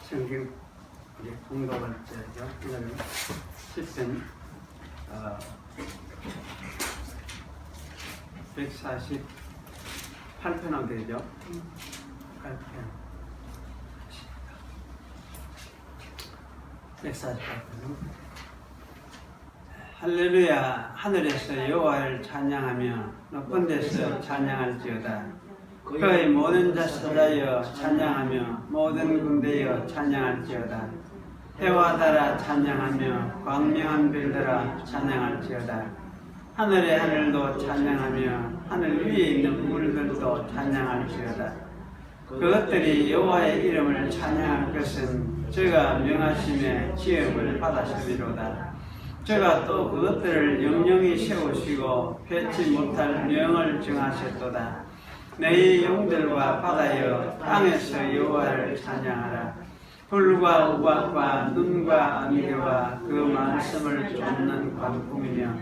성경 우리 공독할 때죠. 오늘은 10편 148편하면 되죠. 8편 148편. 할렐루야. 하늘에서 여호와를 찬양하며 높은 데서 찬양할지어다. 그의 모든 자손하여 찬양하며 모든 군대여 찬양할지어다. 해와 달아 찬양하며 광명한 별들아 찬양할지어다. 하늘의 하늘도 찬양하며 하늘 위에 있는 물들도 찬양할지어다. 그것들이 여호와의 이름을 찬양할 것은 저가 명하심에 지음을 받았으리로다. 저가 또 그것들을 영영히 세우시고 폐치 못할 명을 정하셨도다. 너희 영들과 바다여 땅에서 여호와를 찬양하라. 불과 우박과 눈과 안개와 그 말씀을 쫓는 광풍이며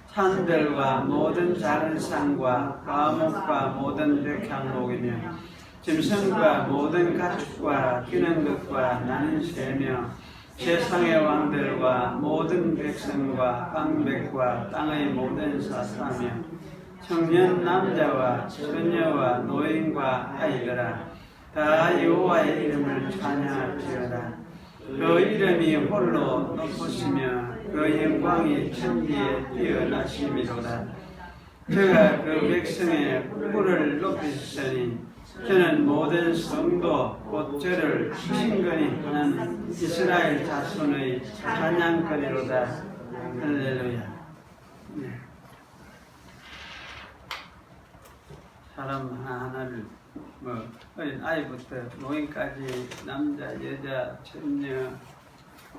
산들과 모든 작은 산과 과목과 모든 백향목이며 짐승과 모든 가축과 기는 것과 나는 새며 세상의 왕들과 모든 백성과 방백과 땅의 모든 사람이며 청년 남자와 처녀와 노인과 아이들아 다 여호와의 이름을 찬양할지어다. 그 이름이 홀로 높으시며 그 영광이 천지에 뛰어나심이로다. 저가 그 백성의 뿔을 높이시니 저는 모든 성도 곧 저를 친근히 하는 이스라엘 자손의 찬양거리로다. 할렐루야. 네. 사람 하나하나를 어린 아이부터 노인까지 남자, 여자, 처녀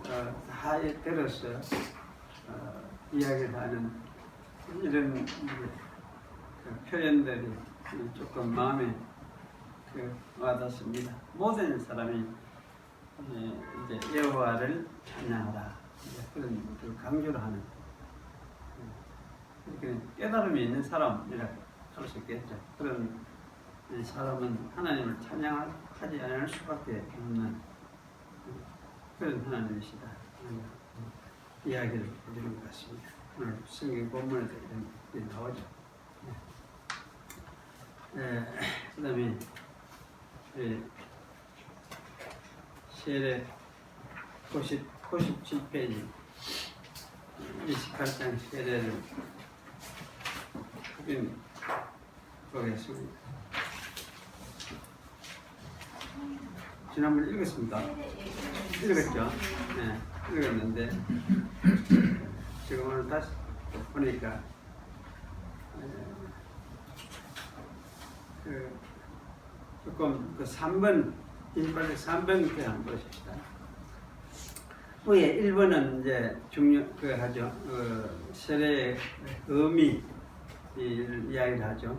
다 들어서 이야기를 하는 이런 표현들이 조금 마음에 와닿습니다. 모든 사람이 이제 여호와를 찬양하라 그런 강조를 하는 깨달음이 있는 사람이라 할 수 있겠죠. 그런 사람은 하나님을 찬양하지 않을 수밖에 없는 그런 하나님이시다. 이야기를 해주는 것 같습니다. 오늘 성경 본문에도 이런 게 나오죠. 그 다음에 세례 97페이지 28장 세례를 보겠습니다. 지난번에 읽었습니다. 읽었죠? 네, 읽었는데 지금 오늘 다시 보니까 조금 3번 인빨리 3번 때 한번 보십시다. 위에 1번은 이제 하죠. 세례의 의미 이야기를 하죠.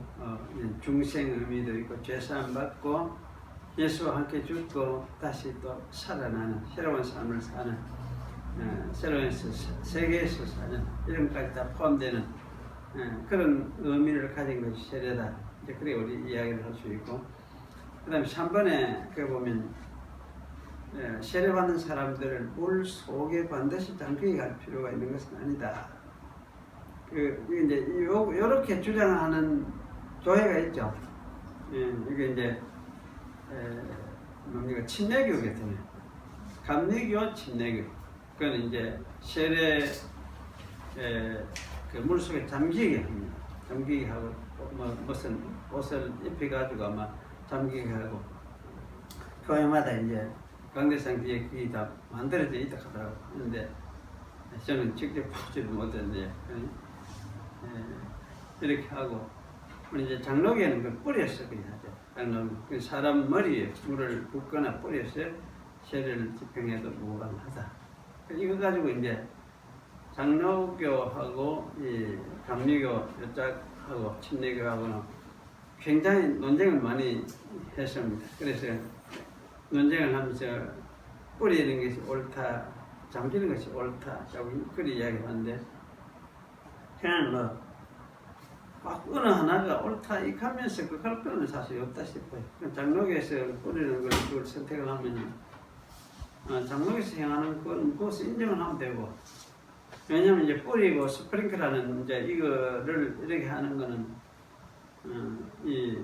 중생 의미도 있고 죄사함 받고 예수와 함께 죽고 다시 또 살아나는 새로운 삶을 사는 새로운 세계에서 사는 이런 것까지 다 포함되는 그런 의미를 가진 것이 세례다. 이제 그래 우리 이야기를 할 수 있고 그 다음에 3번에 그 보면 세례받는 사람들을 물 속에 반드시 잠기게 할 필요가 있는 것은 아니다. 이제 요렇게 주장하는 교회가 있죠. 이게 이제 뭡니까 침례교거든요. 감리교, 침례교. 그건 이제 세례 그 물속에 잠기게 합니다. 잠기게 하고 무슨 옷을 입혀가지고 아마 잠기게 하고 교회마다 이제 강대상 뒤에 그게 다 만들어져 있다 하더라고. 그런데 저는 직접 보지를 못했는데 이렇게 하고 이제 장로교는 그 뿌려서 그냥 하죠. 장로교 사람 머리에 물을 붓거나 뿌려서 세례를 집행해도 무방하다. 이거 가지고 이제 장로교하고 이 감리교 여짝하고 침례교하고는 굉장히 논쟁을 많이 했습니다. 그래서 논쟁을 하면서 뿌리는 것이 옳다, 잠기는 것이 옳다, 그런 이야기를 하는데 그냥 어느 하나가 옳다 이 하면서 그 할 필요는 사실 없다 싶어요. 장로교에서 뿌리는 걸 그걸 선택을 하면 장로교에서 행하는 그것을 인정을 하면 되고, 왜냐면 이제 뿌리고 스프링클하는 이제 이거를 이렇게 하는 거는 이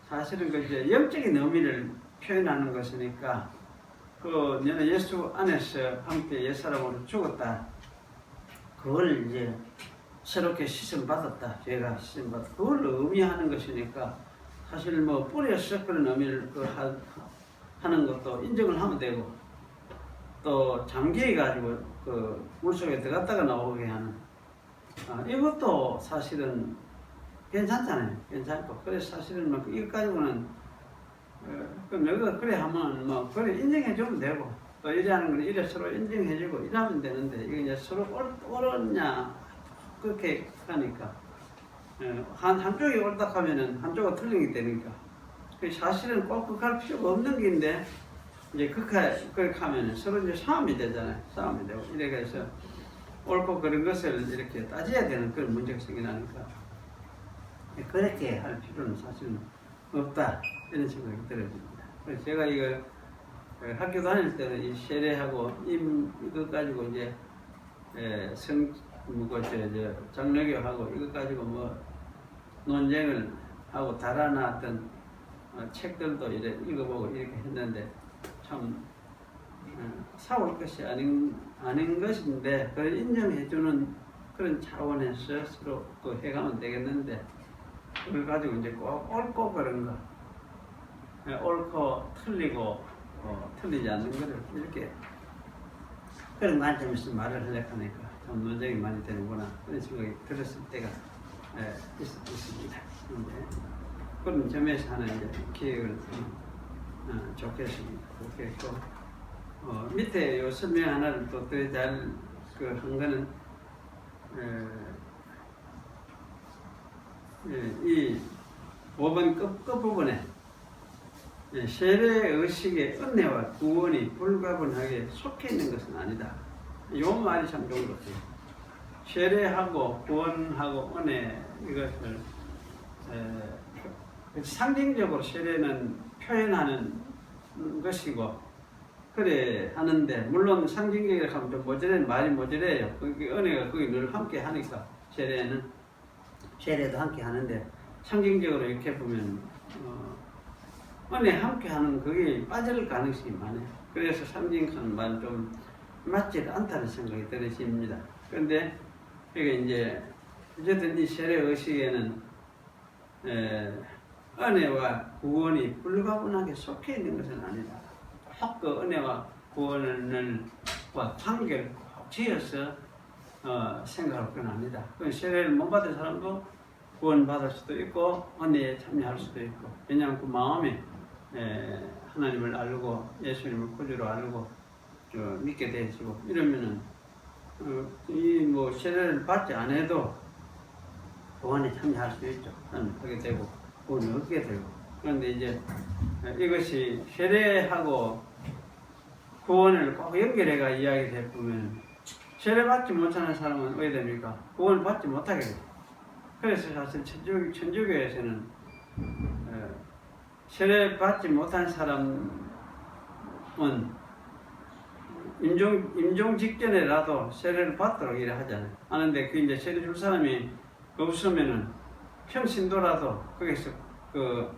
사실은 그 이제 영적인 의미를 표현하는 것이니까, 그 너는 예수 안에서 함께 옛사람으로 죽었다. 그걸 이제 새롭게 씻음 받았다. 죄가 씻음 받았다. 그걸 의미하는 것이니까 사실 뭐 뿌려서 그런 의미를 하는 것도 인정을 하면 되고, 또 잠기해 가지고 그 물속에 들어갔다가 나오게 하는 이것도 사실은 괜찮잖아요. 괜찮고, 그래서 사실은 뭐 이거 가지고는 그럼 너가 그래 하면 뭐 그래 인정해 주면 되고, 또 이래 하는 건 이래 서로 인정해 주고 이러면 되는데, 이게 이제 서로 옳았냐 그렇게 하니까 한쪽이 옳다 하면은 한쪽은 틀리게 되니까, 사실은 꼭 극할 필요가 없는 게인데 이제 그렇게 하면은 서로 이제 싸움이 되잖아요. 싸움이 되고, 이렇게 해서 옳고 그런 것을 이렇게 따져야 되는 그런 문제가 생겨나니까 그렇게 할 필요는 사실은 없다, 이런 생각이 들어집니다. 그래서 제가 이거 학교 다닐 때는 이 세례하고 이거 가지고 이제 장로교하고 이거 가지고 뭐 논쟁을 하고 달아놨던 책들도 이래 읽어보고 이렇게 했는데, 참 싸울 것이 아닌 것인데 그걸 인정해주는 그런 차원에서 서로 또 해가면 되겠는데, 그걸 가지고 이제 꼭 옳고 그런 거, 옳고 틀리고 틀리지 않는 거를 이렇게 그런 관점에서 말을 하려고 하니까 좀 논쟁이 많이 되는구나, 그런 생각이 들었을 때가 있습니다. 그런 점에서 하나 이제 기획을 좋겠습니다. 그렇게 했고, 밑에 요 설명 하나를 또 더 잘 한 거는 이 5번 끝부분에 세례 의식의 은혜와 구원이 불가분하게 속해 있는 것은 아니다. 이 말이 참 좋은 것 같아요. 세례하고 구원하고 은혜, 이것을 상징적으로 세례는 표현하는 것이고 그래 하는데, 물론 상징적이라 하면 좀 말이 모자래요. 은혜가 거기 늘 함께 하니까 세례도 함께 하는데, 상징적으로 이렇게 보면 은혜 함께 하는 그게 빠질 가능성이 많아요. 그래서 상징하는 말은 좀 맞지 않다는 생각이 들어집니다. 그런데 이게 이제 어쨌든 이 세례 의식에는 은혜와 구원이 불가분하게 속해 있는 것은 아니다. 꼭 그 은혜와 구원을 관계를 꼭 지어서 생각할 건 아니다. 그 세례를 못 받은 사람도 구원 받을 수도 있고 은혜에 참여할 수도 있고, 왜냐하면 그 마음에 하나님을 알고 예수님을 구주로 알고 믿게 되시고 이러면은 이 뭐 세례를 받지 않아도 구원에 참여할 수 있죠. 하게 되고 구원을 얻게 되고. 그런데 이제 이것이 세례하고 구원을 꼭 연결해가 이야기를 해보면, 세례 받지 못하는 사람은 어떻게 됩니까? 구원을 받지 못하게 돼요. 그래서 사실 천주교에서는 세례 받지 못한 사람은 임종 직전에라도 세례를 받도록 이래 하잖아요. 하는데 그 이제 세례 줄 사람이 없으면은 평신도라도 거기서 그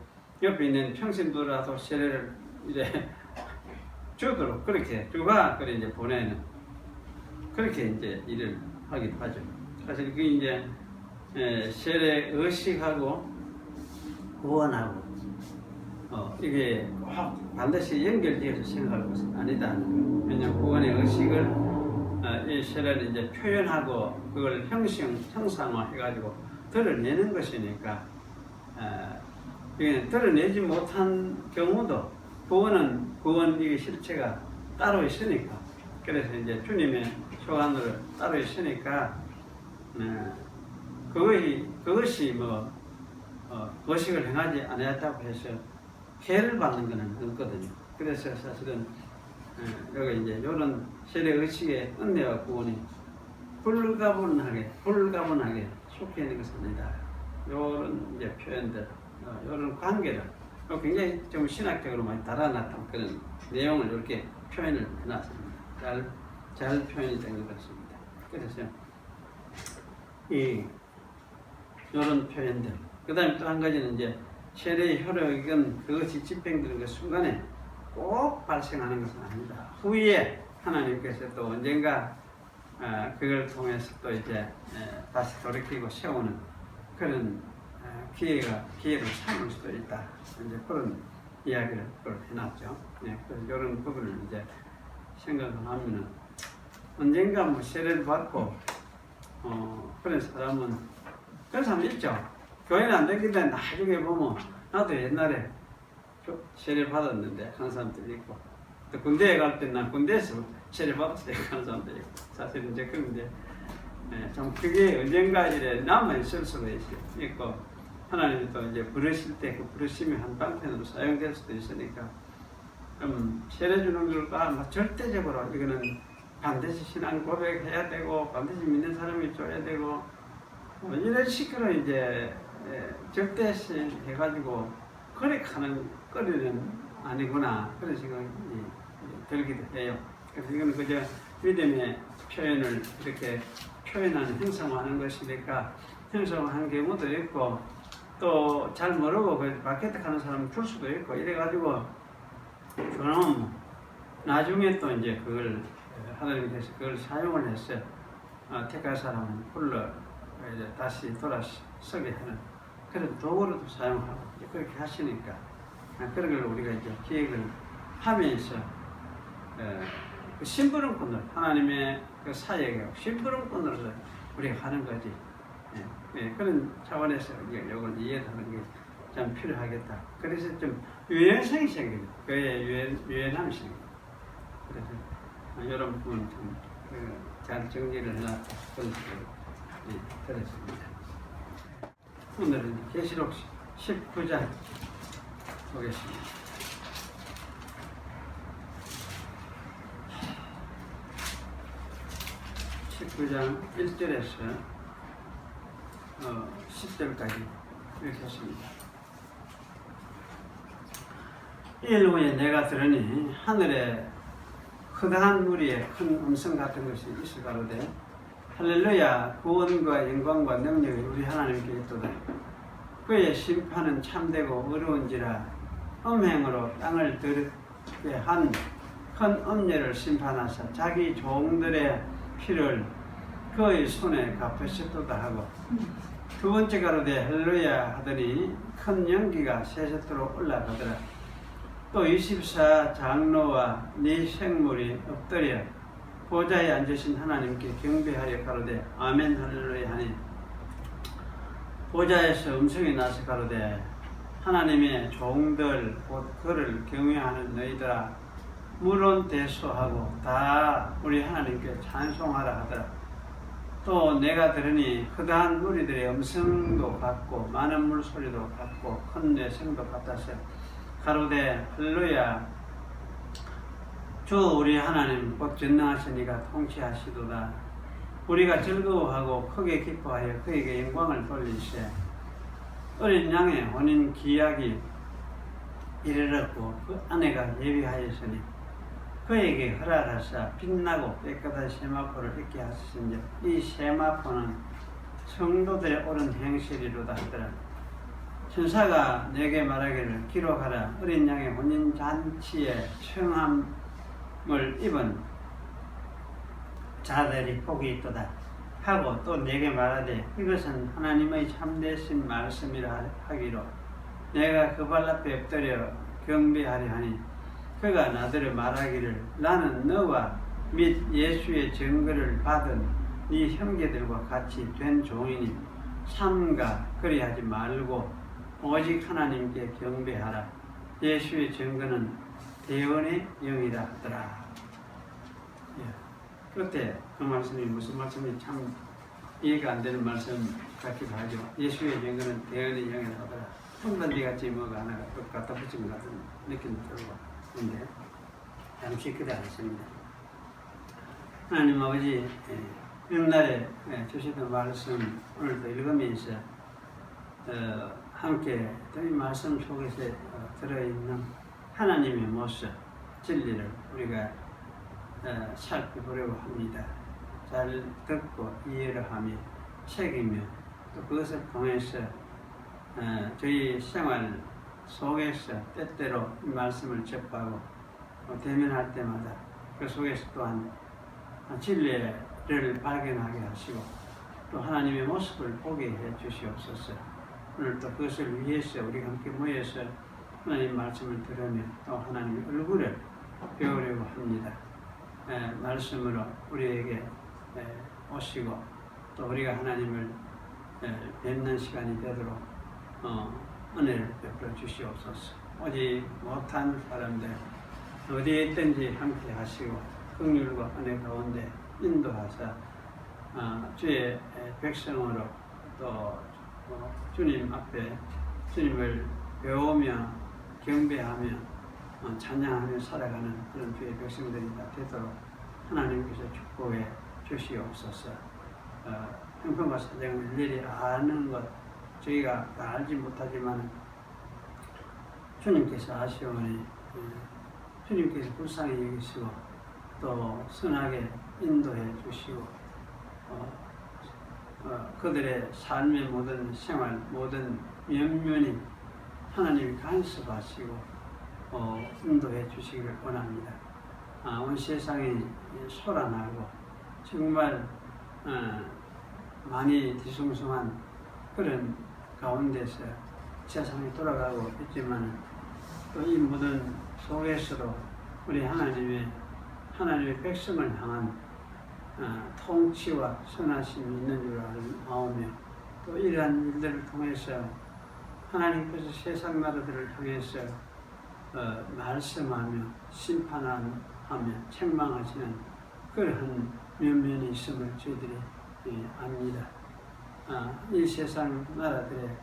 옆에 있는 평신도라도 세례를 이래 주도록 그렇게 주가 그래 이제 보내는, 그렇게 이제 일을 하기도 하죠. 사실 그 이제 세례 의식하고 구원하고 이게 꼭 반드시 연결되어서 생각할 것은 아니다. 왜냐하면 구원의 의식을 이 세례를 이제 표현하고 그걸 형상화해가지고 드러내는 것이니까, 드러내지 못한 경우도 구원 이게 실체가 따로 있으니까, 그래서 이제 주님의 소관으로 따로 있으니까 그것이 뭐 의식을 행하지 않았다고 해서 해를 받는 것은 없거든요. 그래서 사실은 여기 이제 이런 세례 의식의 은혜와 구원이 불가분하게 속해 있는 것은 아니다. 이런 이제 표현들, 이런 관계를 굉장히 좀 신학적으로 많이 달아났던 그런 내용을 이렇게 표현을 해놨습니다. 잘 표현이 된 것 같습니다. 그래서 이런 표현들. 그 다음에 또 한 가지는 이제 세례의 효력은 그것이 집행되는 그 순간에 꼭 발생하는 것은 아니다. 후에 하나님께서 또 언젠가 그걸 통해서 또 이제 다시 돌이키고 세우는 그런 기회를 삼을 수도 있다. 이제 그런 이야기를 해놨죠. 네, 그래서 이런 부분을 이제 생각을 하면은 언젠가 뭐 세례를 받고 그런 사람은 그런 사람 있죠. 교회는 안 되는데 나중에 보면 나도 옛날에 세례 받았는데 하는 사람들이 있고 또 군대에 갈 때 난 군대에서 세례 받았을 때 하는 사람들이 있고 사실 이제 그런데 좀 그게 언젠가 이래 남아 있을 수가 있고 하나님이 또 이제 부르실 때 그 부르심이 한방편으로 사용될 수도 있으니까 세례 주는 걸까 절대적으로 이거는 반드시 신앙 고백해야 되고 반드시 믿는 사람이 줘야 되고 이런 식으로 이제 절대시 해가지고 그렇게 하는 거리는 아니구나 그런 생각이 들기도 해요. 그래서 이거는 그저 믿음의 표현을 이렇게 표현하는 형성하는 것이니까 형성한 경우도 있고 또 잘 모르고 마케팅 하는 사람은 줄 수도 있고 이래가지고 그럼 나중에 또 이제 그걸 하나님께서 그걸 사용을 해서 택할 사람은 불러 이제 다시 돌아서게 하는 그런 도구로도 사용하고 그렇게 하시니까 그런 걸 우리가 이제 기획을 하면서 그 심부름꾼을 하나님의 그 사역에 심부름꾼으로서 우리가 하는 거지. 그런 차원에서 이걸 이해하는 게 참 필요하겠다. 그래서 좀 유연성이 생기죠. 그의 유연함이 생기죠. 그래서 이런 부분 잘 정리를 해놨다. 그런 식으로 들었습니다. 오늘은 계시록 19장 보겠습니다. 19장 1절에서 10절까지 이렇게 했습니다. 일 후에 내가 들으니 하늘에 커다란 무리의 큰 음성 같은 것이 있을 가로되 할렐루야 구원과 영광과 능력이 우리 하나님께 있도다. 그의 심판은 참되고 어려운지라 음행으로 땅을 더럽게 한 큰 음녀를 심판하사 자기 종들의 피를 그의 손에 갚으셨도다 하고 두 번째 가로되 할렐루야 하더니 큰 연기가 세세토로 올라가더라. 또 24 장로와 네 생물이 엎드려 보좌에 앉으신 하나님께 경배하여 가로되 아멘 할렐루야 하니 보좌에서 음성이 나서 가로되 하나님의 종들 곧 그를 경외하는 너희들아 물론 대소하고 다 우리 하나님께 찬송하라 하더라. 또 내가 들으니 허다한 무리들의 음성도 같고 많은 물소리도 같고 큰 내성도 같아서 가로되 할렐루야 주 우리 하나님 곧 전능하시니가 통치하시도다. 우리가 즐거워하고 크게 기뻐하여 그에게 영광을 돌리시되 어린 양의 혼인 기약이 이르렀고 그 아내가 예비하였으니 그에게 허락하사 빛나고 깨끗한 세마포를 입게 하시는즉 이 세마포는 성도들의 옳은 행실이로다 하더라. 천사가 내게 말하기를 기록하라. 어린 양의 혼인잔치에 청함을 입은 자들이 복이 있도다 하고 또 내게 말하되 이것은 하나님의 참되신 말씀이라 하기로 내가 그 발 앞에 엎드려 경배하려 하니 그가 나더러 말하기를 나는 너와 및 예수의 증거를 받은 네 형제들과 같이 된 종이니 삼가 그리하지 말고 오직 하나님께 경배하라. 예수의 증거는 대언의 영이라 하더라. 그때 그 말씀이 무슨 말씀이 참 이해가 안 되는 말씀 같기도 하죠. 예수의 증거는 대언의 영이라 하더라. 한번디같이 뭐가 하나가 갖다 붙인 것 같은 느낌이 들고 근데 잠시 그대 않습니다. 하나님 아버지 옛날에 주시던 말씀 오늘도 읽으면서 함께 이 말씀 속에서 들어있는 하나님의 모습, 진리를 우리가 살펴보려고 합니다. 잘 듣고 이해를 하며 새기며 또 그것을 통해서 저희 생활 속에서 때때로 이 말씀을 접하고 대면할 때마다 그 속에서 또한 진리를 발견하게 하시고 또 하나님의 모습을 보게 해 주시옵소서. 오늘 또 그것을 위해서 우리가 함께 모여서 하나님 말씀을 들으며 또 하나님의 얼굴을 배우려고 합니다. 말씀으로 우리에게 오시고 또 우리가 하나님을 뵙는 시간이 되도록 은혜를 베풀어 주시옵소서. 오지 못한 사람들 어디에 있든지 함께 하시고 긍휼과 은혜 가운데 인도하사 주의 백성으로 또 주님 앞에 주님을 배우며 경배하며 찬양하며 살아가는 그런 주의 백성들이 다 되도록 하나님께서 축복해 주시옵소서. 형편과 사정을 일일이 아는 것 저희가 다 알지 못하지만 주님께서 아시오니 주님께서 불쌍히 여기시고 또 선하게 인도해 주시고 그들의 삶의 모든 생활 모든 면면이 하나님이 간섭하시고 인도해 주시기를 원합니다. 온 세상이 소란하고 정말 많이 뒤숭숭한 그런 가운데서 세상이 돌아가고 있지만 또 이 모든 속에서도 우리 하나님의 백성을 향한 통치와 선하심이 있는 줄 아오며 또 이러한 일들을 통해서 하나님께서 세상 나라들을 향해서 말씀하며 심판하며 책망하시는 그러한 면면이 있음을 저희들이 압니다. 이 세상 나라들의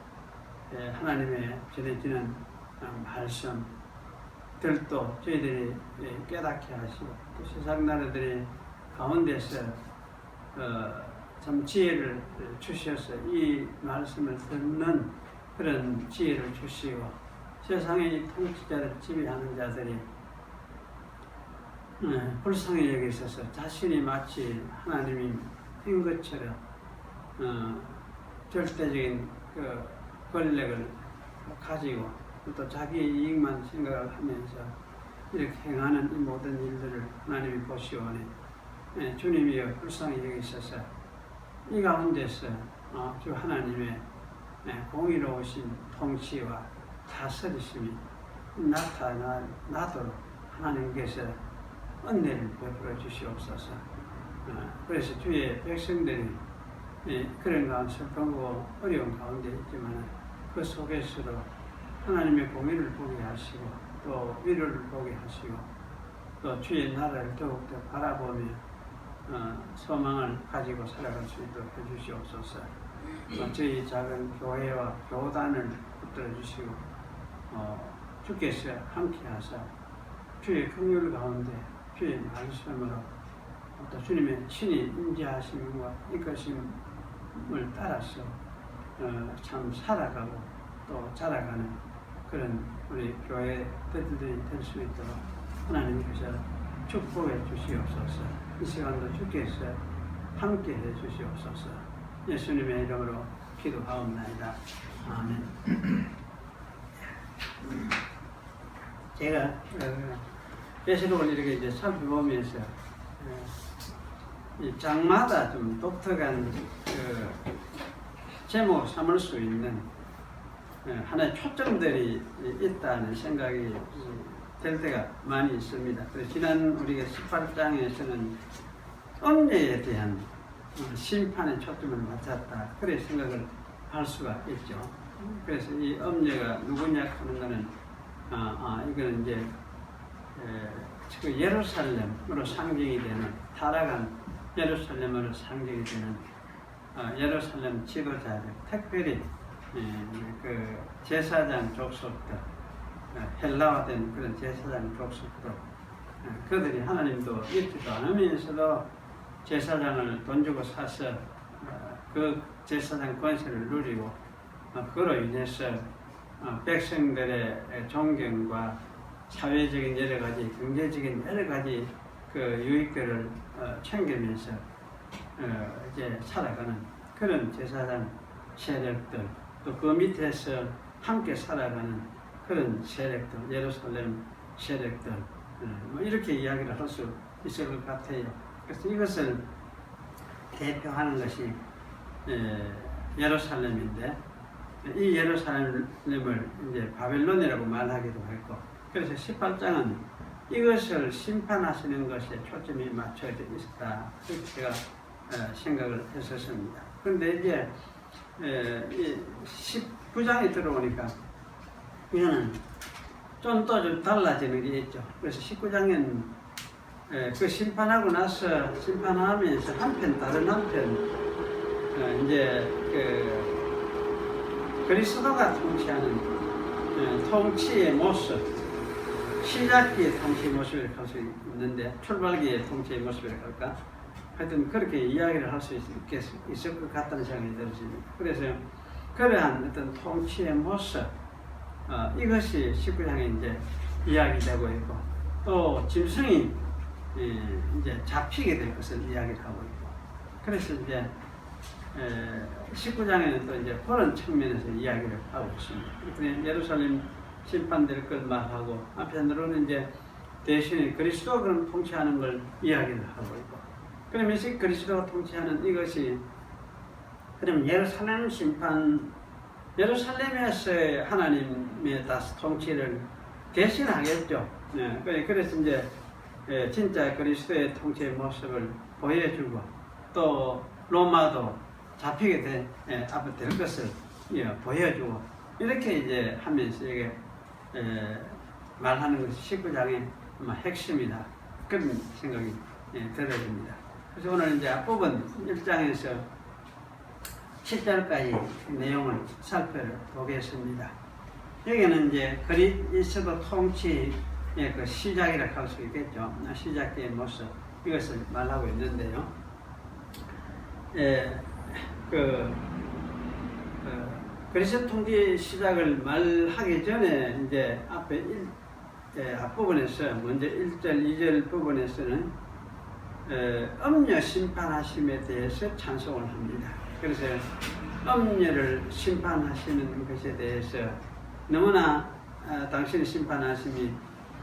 하나님의 전해지는 말씀들도 저희들이 깨닫게 하시고 또 세상 나라들의 가운데서 참 지혜를 주셔서 이 말씀을 듣는 그런 지혜를 주시고 세상의 통치자를 지배하는 자들이 불쌍히 여기셔서 자신이 마치 하나님인 것처럼 절대적인 그 권력을 가지고 또 자기 이익만 생각을 하면서 이렇게 행하는 이 모든 일들을 하나님이 보시오니 주님이 불쌍히 여기셔서 이 가운데서 주 하나님의 공의로우신 통치와 다스리심이 나타나도록 하나님께서 은혜를 베풀어 주시옵소서. 그래서 주의 백성들이 그런 가운데 슬픔과 어려운 가운데 있지만 그 속에서도 하나님의 공의를 보게 하시고 또 위로를 보게 하시고 또 주의 나라를 더욱더 바라보며 소망을 가지고 살아갈 수 있도록 해주시옵소서. 저희 작은 교회와 교단을 붙들어 주시고 주께서 함께 하사 주의 긍휼 가운데 주의 말씀으로 또 주님의 친히 임재하심과 이끄심을 따라서 참 살아가고 또 자라가는 그런 우리 교회들이 될 수 있도록 하나님께서 축복해 주시옵소서. 이 시간도 주께서 함께 해 주시옵소서. 예수님의 이름으로 기도하옵나이다. 아멘. 제가 예시록을 이렇게 이제 살펴보면서 이 장마다 좀 독특한 그 제목을 삼을 수 있는 하나의 초점들이 있다는 생각이 될 때가 많이 있습니다. 그래서 지난 우리가 18장에서는 음녀에 대한 심판의 초점을 맞췄다. 그래 생각을 할 수가 있죠. 그래서 이 음녀가 누구냐 하는 것은 이거는 이제 그 예루살렘으로 상징이 되는 타락한 예루살렘으로 상징이 되는 예루살렘 지도자들, 특별히 그 제사장 족속들, 헬라화된 그런 제사장 족속들, 그들이 하나님도 믿지도 않으면서도 제사장을 돈 주고 사서 그 제사장 권세를 누리고 그로 인해서 백성들의 존경과 사회적인 여러 가지, 경제적인 여러 가지 그 유익들을 챙기면서 이제 살아가는 그런 제사장 세력들, 또 그 밑에서 함께 살아가는 그런 세력들, 예루살렘 세력들, 뭐 이렇게 이야기를 할 수 있을 것 같아요. 그래서 이것을 대표하는 것이 예루살렘인데, 이 예루살렘을 이제 바벨론이라고 말하기도 했고, 그래서 18장은 이것을 심판하시는 것에 초점이 맞춰져 있었다. 그렇게 제가 생각을 했었습니다. 그런데 이제 19장에 들어오니까 이거는 좀 또 좀 달라지는 게 있죠. 그래서 19장에는 그 심판하면서 다른 한편 이제 그리스도가 통치하는 통치의 모습, 시작기의 통치의 모습을 할 수 있는데 출발기의 통치의 모습을 할까? 하여튼 그렇게 이야기를 할 수 있을 것 같다는 생각이 들었습니다. 그래서 그러한 어떤 통치의 모습, 이것이 19장에 이제 이야기되고 있고, 또 짐승이 이제 잡히게 될 것을 이야기를 하고 있고, 그래서 이제 19장에는 또 이제 그런 측면에서 이야기를 하고 있습니다. 예루살렘 심판될 걸 말하고, 한편으로는 이제 대신에 그리스도가 통치하는 걸 이야기를 하고 있고, 그러면서 그리스도가 통치하는 이것이, 그럼 예루살렘 심판, 예루살렘에서 하나님의 다시 통치를 대신하겠죠. 그래서 이제 진짜 그리스도의 통치의 모습을 보여주고, 또 로마도 잡히게 앞에 될 것을 보여주고, 이렇게 이제 하면서 이게 말하는 것이 19장의 핵심이다. 그런 생각이 들어집니다. 그래서 오늘 이제 앞부분 1장에서 10절까지 내용을 살펴보겠습니다. 여기는 이제 그리스도 통치의 그 시작이라고 할 수 있겠죠. 시작의 모습, 이것을 말하고 있는데요. 그리스도 통치 시작을 말하기 전에 이제 앞부분에서 먼저 1절, 2절 부분에서는 음녀 심판하심에 대해서 찬송을 합니다. 그래서 음녀를 심판하시는 것에 대해서 너무나 당신의 심판하심이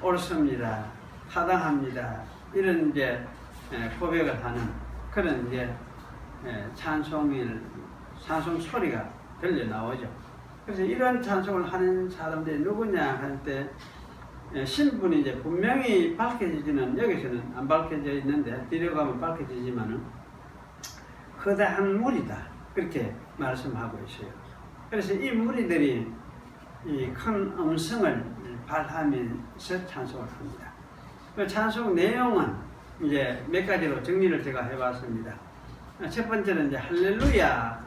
옳습니다, 타당합니다, 이런 이제 고백을 하는 그런 이제 찬송 소리가 들려 나오죠. 그래서 이런 찬송을 하는 사람들이 누구냐 할 때 신분이 이제 분명히 밝혀지지는, 여기서는 안 밝혀져 있는데 뒤로 가면 밝혀지지만은 거대한 무리다, 그렇게 말씀하고 있어요. 그래서 이 무리들이 이 큰 음성을 발하면서 찬송을 합니다. 그 찬송 내용은 이제 몇 가지로 정리를 제가 해봤습니다. 첫 번째는 이제 할렐루야,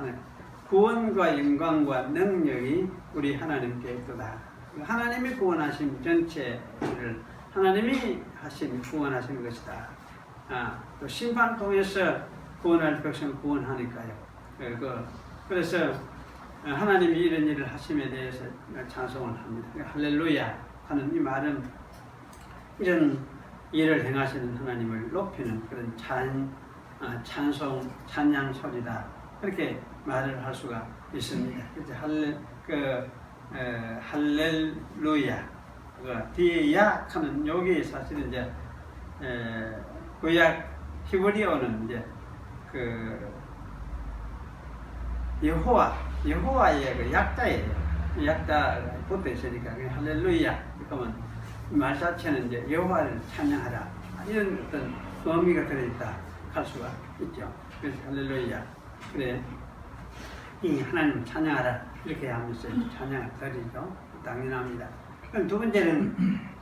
구원과 영광과 능력이 우리 하나님께 있도다. 하나님이 구원하신 전체를 하나님이 구원하시는 것이다. 또 심판 통해서 구원할 백성을 구원하니까요. 그래서 하나님이 이런 일을 하심에 대해서 찬송을 합니다. 할렐루야 하는 이 말은 이런 일을 행하시는 하나님을 높이는 그런 찬송, 찬양 소리다, 그렇게 말을 할 수가 있습니다. 그래서 할렐루야, 뒤에 야 하는 여기 사실은 이제 구약 히브리어는 이제 여호와의 그 약자예요. 약자가 붙어 있으니까 할렐루야 그러면 말 자체는 이제 여호와를 찬양하라, 이런 어떤 의미가 들어있다 할 수가 있죠. 그래서 할렐루야, 그래 이 하나님을 찬양하라, 이렇게 하면서 찬양을 드리죠. 당연합니다. 그럼 두 번째는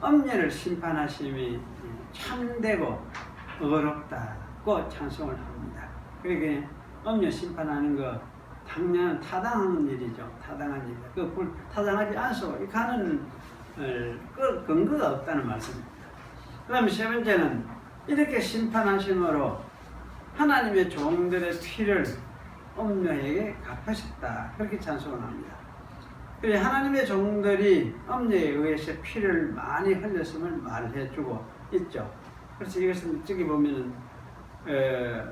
음녀를 심판하심이 참되고 의롭다고 찬송을 합니다. 그러니까 음녀 심판하는 거 당연한 타당한 일이죠. 타당한 일이다. 타당하지 않소 가는 근거가 없다는 말씀입니다. 그 다음에 세 번째는 이렇게 심판하심으로 하나님의 종들의 피를 음녀에게 갚으셨다, 그렇게 찬송을 합니다. 그래 하나님의 종들이 엄녀에 의해서 피를 많이 흘렸음을 말해주고 있죠. 그래서 이것은 저기 보면은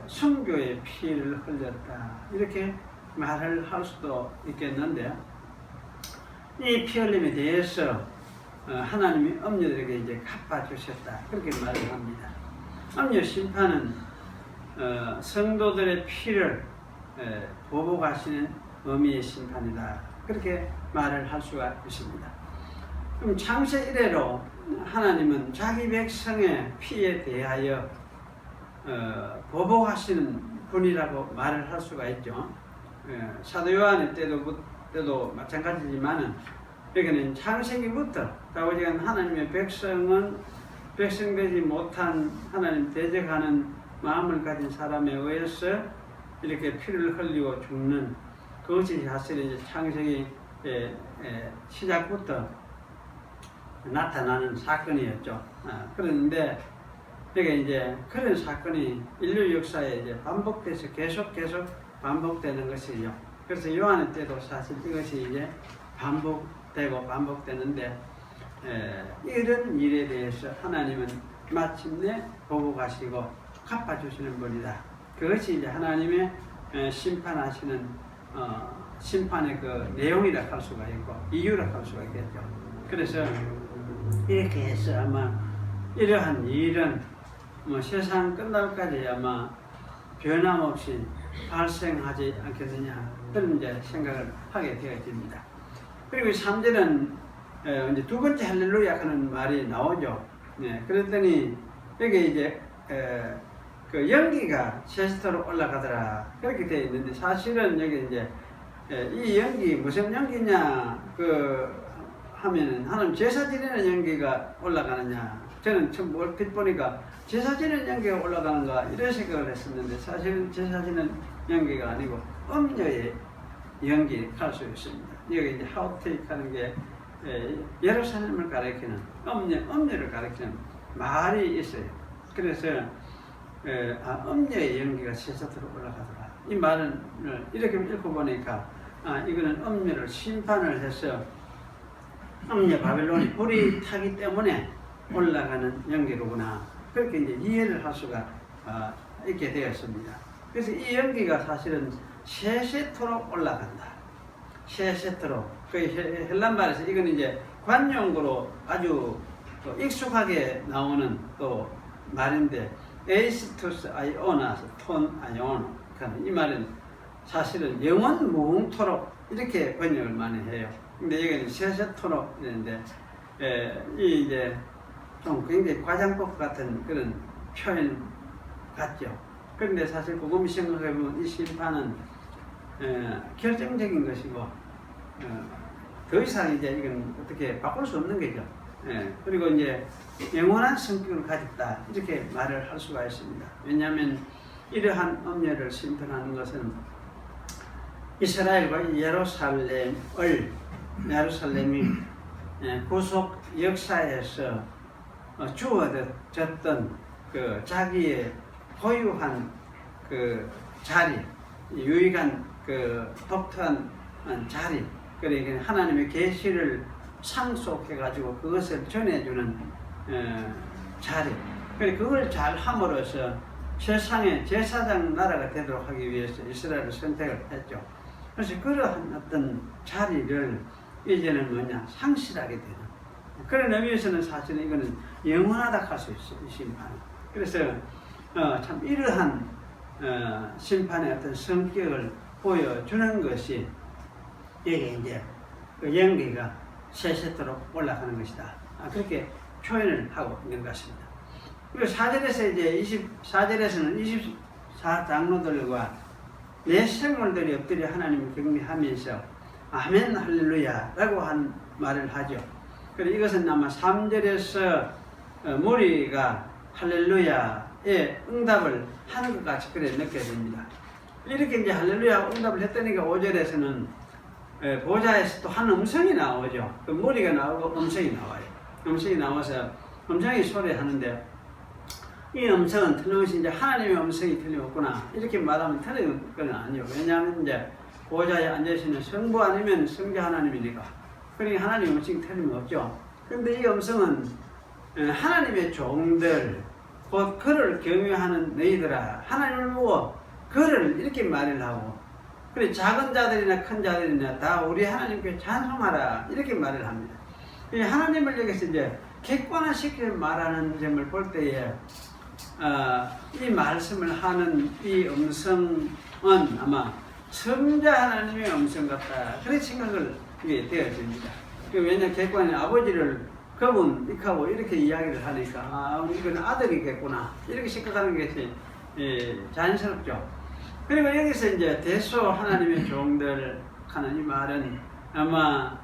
순교의 피를 흘렸다 이렇게 말을 할 수도 있겠는데, 이 피 흘림에 대해서 하나님이 엄녀들에게 이제 갚아주셨다 그렇게 말을 합니다. 엄녀 심판은 성도들의 피를 보복하시는 의미의 심판이다 그렇게 말을 할 수가 있습니다. 그럼 창세 이래로 하나님은 자기 백성의 피에 대하여 보복하시는 분이라고 말을 할 수가 있죠. 사도 요한의 때도 마찬가지지만은 여기는 창세기부터 다윗이 하나님의 백성되지 못한 하나님 대적하는 마음을 가진 사람에 의해서 이렇게 피를 흘리고 죽는 그것이 사실은 이제 창세기 시작부터 나타나는 사건이었죠. 그런데 이게 이제 그런 사건이 인류 역사에 이제 반복돼서 계속 반복되는 것이죠. 그래서 요한의 때도 사실 이것이 이제 반복되는데 이런 일에 대해서 하나님은 마침내 보복하시고 갚아주시는 분이다. 그것이 이제 하나님의 심판하시는 심판의 그 내용이라 할 수가 있고 이유라 할 수가 있겠죠. 그래서 이렇게 해서 아마 이러한 일은 세상 끝날까지 아마 변함없이 발생하지 않겠느냐 그런 이제 생각을 하게 되어집니다. 그리고 3절은 이제 두 번째 할렐루야 하는 말이 나오죠. 그랬더니 여기 이제 그 연기가 제스터로 올라가더라 그렇게 되어 있는데, 사실은 여기 이제 이 연기 무슨 연기냐 하면은 하나님 제사 지내는 연기가 올라가느냐, 저는 처음 얼핏 보니까 제사 지내는 연기가 올라가는가 이런 생각을 했었는데, 사실은 제사 지내는 연기가 아니고 엄녀의 연기 할 수 있습니다. 여기 이제 하우테이크 하는 게 예루살렘을 가리키는 엄녀를 가리키는 말이 있어요. 그래서 엄녀의 연기가 세상으로 올라가더라. 이 말은 이렇게 읽고 보니까 이거는 엄녀를 심판을 해서 엄녀 바벨론이 불이 타기 때문에 올라가는 연기로구나 그렇게 이제 이해를 할 수가 있게 되었습니다. 그래서 이 연기가 사실은 세세토록 올라간다. 세세토록 그 헬란 말에서 이건 이제 관용구로 아주 익숙하게 나오는 또 말인데, 에이스투스 아이오나스 톤 아이오노 이 말은 사실은 영원 무궁토록 이렇게 번역을 많이 해요. 근데 여기는 세세토록 이랬는데 이 이제 좀 굉장히 과장법 같은 그런 표현 같죠. 그런데 사실 곰곰이 생각해보면 이 심판은 결정적인 것이고 더 이상 이제 이건 어떻게 바꿀 수 없는 거죠. 그리고 이제 영원한 성격을 가졌다 이렇게 말을 할 수가 있습니다. 왜냐하면 이러한 엄녀를 심판하는 것은 이스라엘과 예루살렘이 구속 역사에서 주어졌던 그 자기의 고유한 그 자리, 유익한 그 독특한 자리, 그러니까 하나님의 계시를 상속해가지고 그것을 전해주는 자리, 그걸 잘 함으로써 세상의 제사장 나라가 되도록 하기 위해서 이스라엘을 선택을 했죠. 그래서 그러한 어떤 자리를 이제는 뭐냐 상실하게 되는 그런 의미에서는 사실은 이거는 영원하다 할 수 있어요. 이 심판. 그래서 참 이러한 심판의 어떤 성격을 보여주는 것이 이게 이제 그 연기가 세세토록 올라가는 것이다. 그렇게 표현을 하고 있는 것 같습니다. 그리고 4절에서 이제 24절에서는 24장로들과 내 생물들이 엎드려 하나님을 경배하면서 아멘 할렐루야 라고 한 말을 하죠. 그리고 이것은 아마 3절에서 무리가 할렐루야에 응답을 하는 것 같이 그래 느껴집니다. 이렇게 이제 할렐루야 응답을 했다니까 5절에서는 보좌에서 또 한 음성이 나오죠. 그 무리가 나오고 음성이 나와요. 음성이 나와서 음성이 소리하는데 이 음성은 틀림없이 이제 하나님의 음성이 틀림없구나 이렇게 말하면 틀린 건 아니에요. 왜냐하면 이제 보좌에 앉으시는 성부 아니면 성자 하나님이니까 그러니까 하나님의 음성이 틀림없죠. 그런데 이 음성은 하나님의 종들, 곧 그를 경외하는 너희들아, 하나님을 보고 그를 이렇게 말을 하고, 그래 작은 자들이나 큰 자들이나 다 우리 하나님께 찬송하라 이렇게 말을 합니다. 하나님을 여기서 이제 객관화시켜 말하는 점을 볼 때에 이 말씀을 하는 이 음성은 아마 성자 하나님의 음성 같다, 그런 생각을 이게 되어집니다. 왜냐하면 객관이 아버지를 그분 이하고 이렇게 이야기를 하니까 이건 아들이겠구나 이렇게 생각하는 것이 자연스럽죠. 그리고 여기서 이제 대소 하나님의 종들 하는 이 말은 아마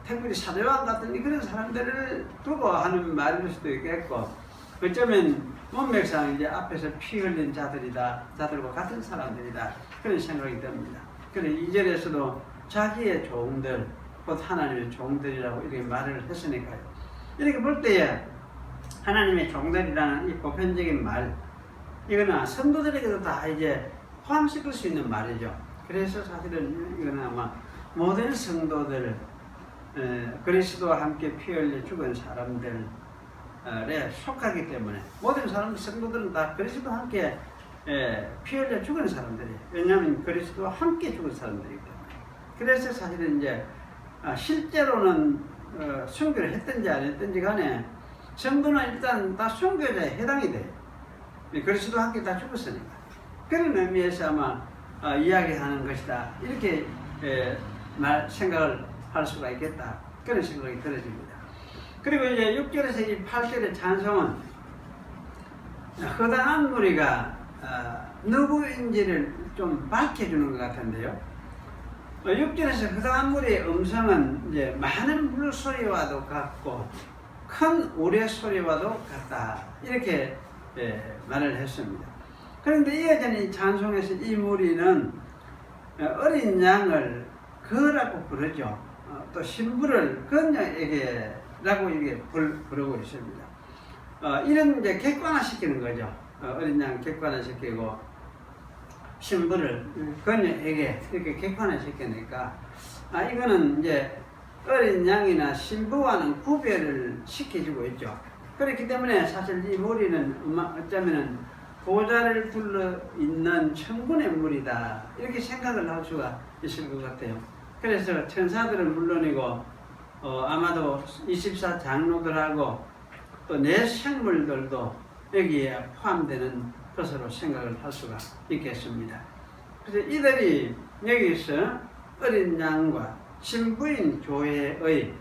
특별히 사도요한 같은 그런 사람들을 두고 하는 말일 수도 있겠고, 어쩌면 문맥상 이제 앞에서 피 흘린 자들이다, 자들과 같은 사람들이다, 그런 생각이 듭니다. 그래서 2절에서도 자기의 종들, 곧 하나님의 종들이라고 이렇게 말을 했으니까요. 이렇게 볼 때에 하나님의 종들이라는 이 보편적인 말, 이거는 성도들에게도 다 이제 포함시킬 수 있는 말이죠. 그래서 사실은 이거는 아마 모든 성도들, 그리스도와 함께 피 흘려 죽은 사람들에 속하기 때문에, 모든 성도들은 다 그리스도와 함께 피 흘려 죽은 사람들이에요. 왜냐하면 그리스도와 함께 죽은 사람들이기 때문에. 그래서 사실은 이제 실제로는 순교를 했든지 안 했든지 간에 성도는 일단 다 순교자에 해당이 돼요. 그리스도와 함께 다 죽었으니까. 그런 의미에서 아마 이야기하는 것이다, 이렇게 생각을 할 수가 있겠다, 그런 생각이 들어집니다. 그리고 이제 6절에서 이 8절의 찬송은 허다한 무리가 누구인지를 좀 밝혀주는 것 같은데요. 6절에서 허다한 무리의 음성은 이제 많은 물소리와도 같고 큰 우레소리와도 같다, 이렇게 말을 했습니다. 그런데 이어지는 이 찬송에서 이 무리는 어린 양을 그라고 부르죠. 또 신부를 그녀에게라고 이게 부르고 있습니다. 이런 이제 객관화시키는 거죠. 어린 양 객관화시키고 신부를 그녀에게 이렇게 객관화시키니까 이거는 이제 어린 양이나 신부와는 구별을 시켜주고 있죠. 그렇기 때문에 사실 이 무리는 어쩌면은 보좌를 둘러 있는 천군의 무리다, 이렇게 생각을 할 수가 있을 것 같아요. 그래서 천사들은 물론이고 아마도 24장로들하고 또 내 생물들도 여기에 포함되는 것으로 생각을 할 수가 있겠습니다. 그래서 이들이 여기서 어린 양과 신부인 교회의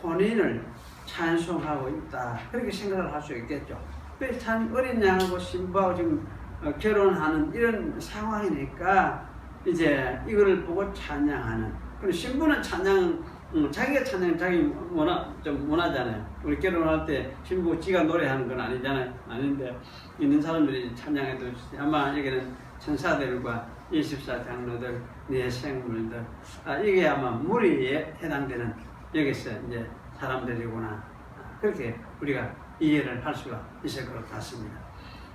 혼인을 찬송하고 있다, 그렇게 생각을 할 수 있겠죠. 참 어린 양하고 신부하고 지금 결혼하는 이런 상황이니까 이제 이거를 보고 찬양하는. 그리고 신부는 찬양, 자기가 찬양 자기 좀 원하잖아요. 우리 결혼할 때 신부 지가 노래하는 건 아니잖아요. 아닌데 있는 사람들이 찬양해도 아마 여기는 천사들과 24장로들, 내 생물들, 이게 아마 무리에 해당되는 여기서 이제 사람들이구나, 그렇게 우리가 이해를 할 수가 있을 것 같습니다.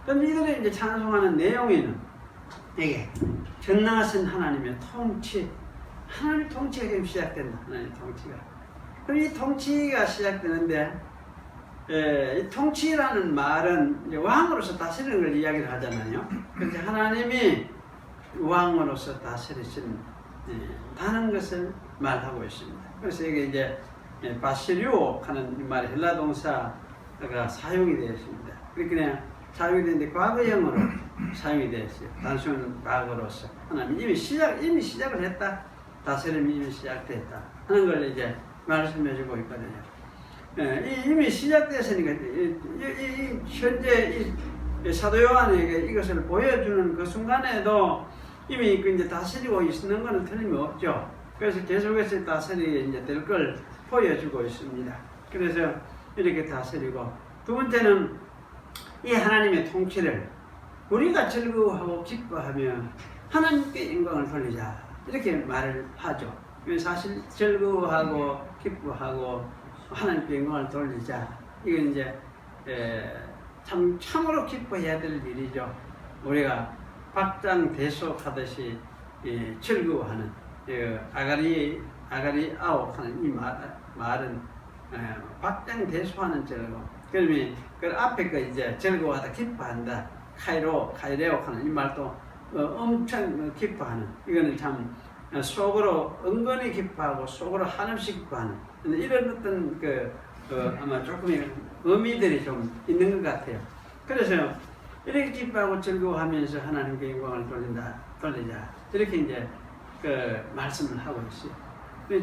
그럼 이들이 이제 찬송하는 내용에는 이게 전능하신 하나님의 통치, 하나님의 통치가 지금 시작된다. 하나님의 통치가. 그럼 이 통치가 시작되는데, 이 통치라는 말은 이제 왕으로서 다스리는 걸 이야기를 하잖아요. 그래서 하나님이 왕으로서 다스리시는 다는 것을 말하고 있습니다. 그래서 이게 이제 바시리오 하는 말 헬라 동사가 사용이 되어 있습니다. 그렇게 그냥 사용이 되는데 과거형으로 사용이 되어 있어요. 단순 과거로서 하나님 이미 시작을 했다. 다스림이 이미 시작됐다 하는 걸 이제 말씀해주고 있거든요. 이미 시작됐으니까 현재 이 사도 요한에게 이것을 보여주는 그 순간에도 이미 이제 다스리고 있는 것은 틀림없죠. 그래서 계속해서 다스리게 이제 될 걸 보여주고 있습니다. 그래서 이렇게 다스리고, 두 번째는 이 하나님의 통치를 우리가 즐거워하고 기뻐하며 하나님께 영광을 돌리자, 이렇게 말을 하죠. 사실 즐거워하고 기뻐하고 하나님께 영광을 돌리자, 이건 이제 참으로 기뻐해야 될 일이죠. 우리가 박장대소하듯이 즐거워하는 아가리에 아가리아오 하는 이 말은 박장대소하는 절거. 그러면 그 앞에 거 이제 즐거워하다 기뻐한다. 카이레오 하는 이 말도 엄청 기뻐하는. 이거는 참 속으로 은근히 기뻐하고 속으로 한없이 기뻐하는 이런 어떤 아마 조금의 의미들이 좀 있는 것 같아요. 그래서 이렇게 기뻐하고 즐거워하면서 하나님께 영광을 돌리자. 이렇게 이제 말씀을 하고 있어요.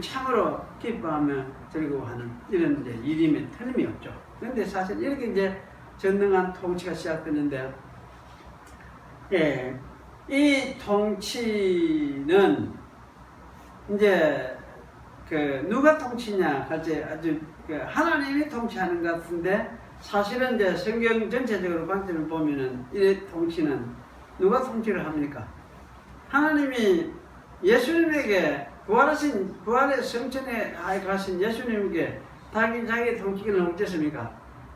참으로 기뻐하며 즐거워하는 이런 이제 일임에 틀림이 없죠. 그런데 사실 이렇게 이제 전능한 통치가 시작되는데, 예, 이 통치는 이제 누가 통치냐 할 때 아주 하나님이 통치하는 것 같은데, 사실은 이제 성경 전체적으로 관점을 보면은 이 통치는 누가 통치를 합니까? 하나님이 예수님에게 부활의 성천에 가신 예수님에게 자기 통치권을 어땠습니까?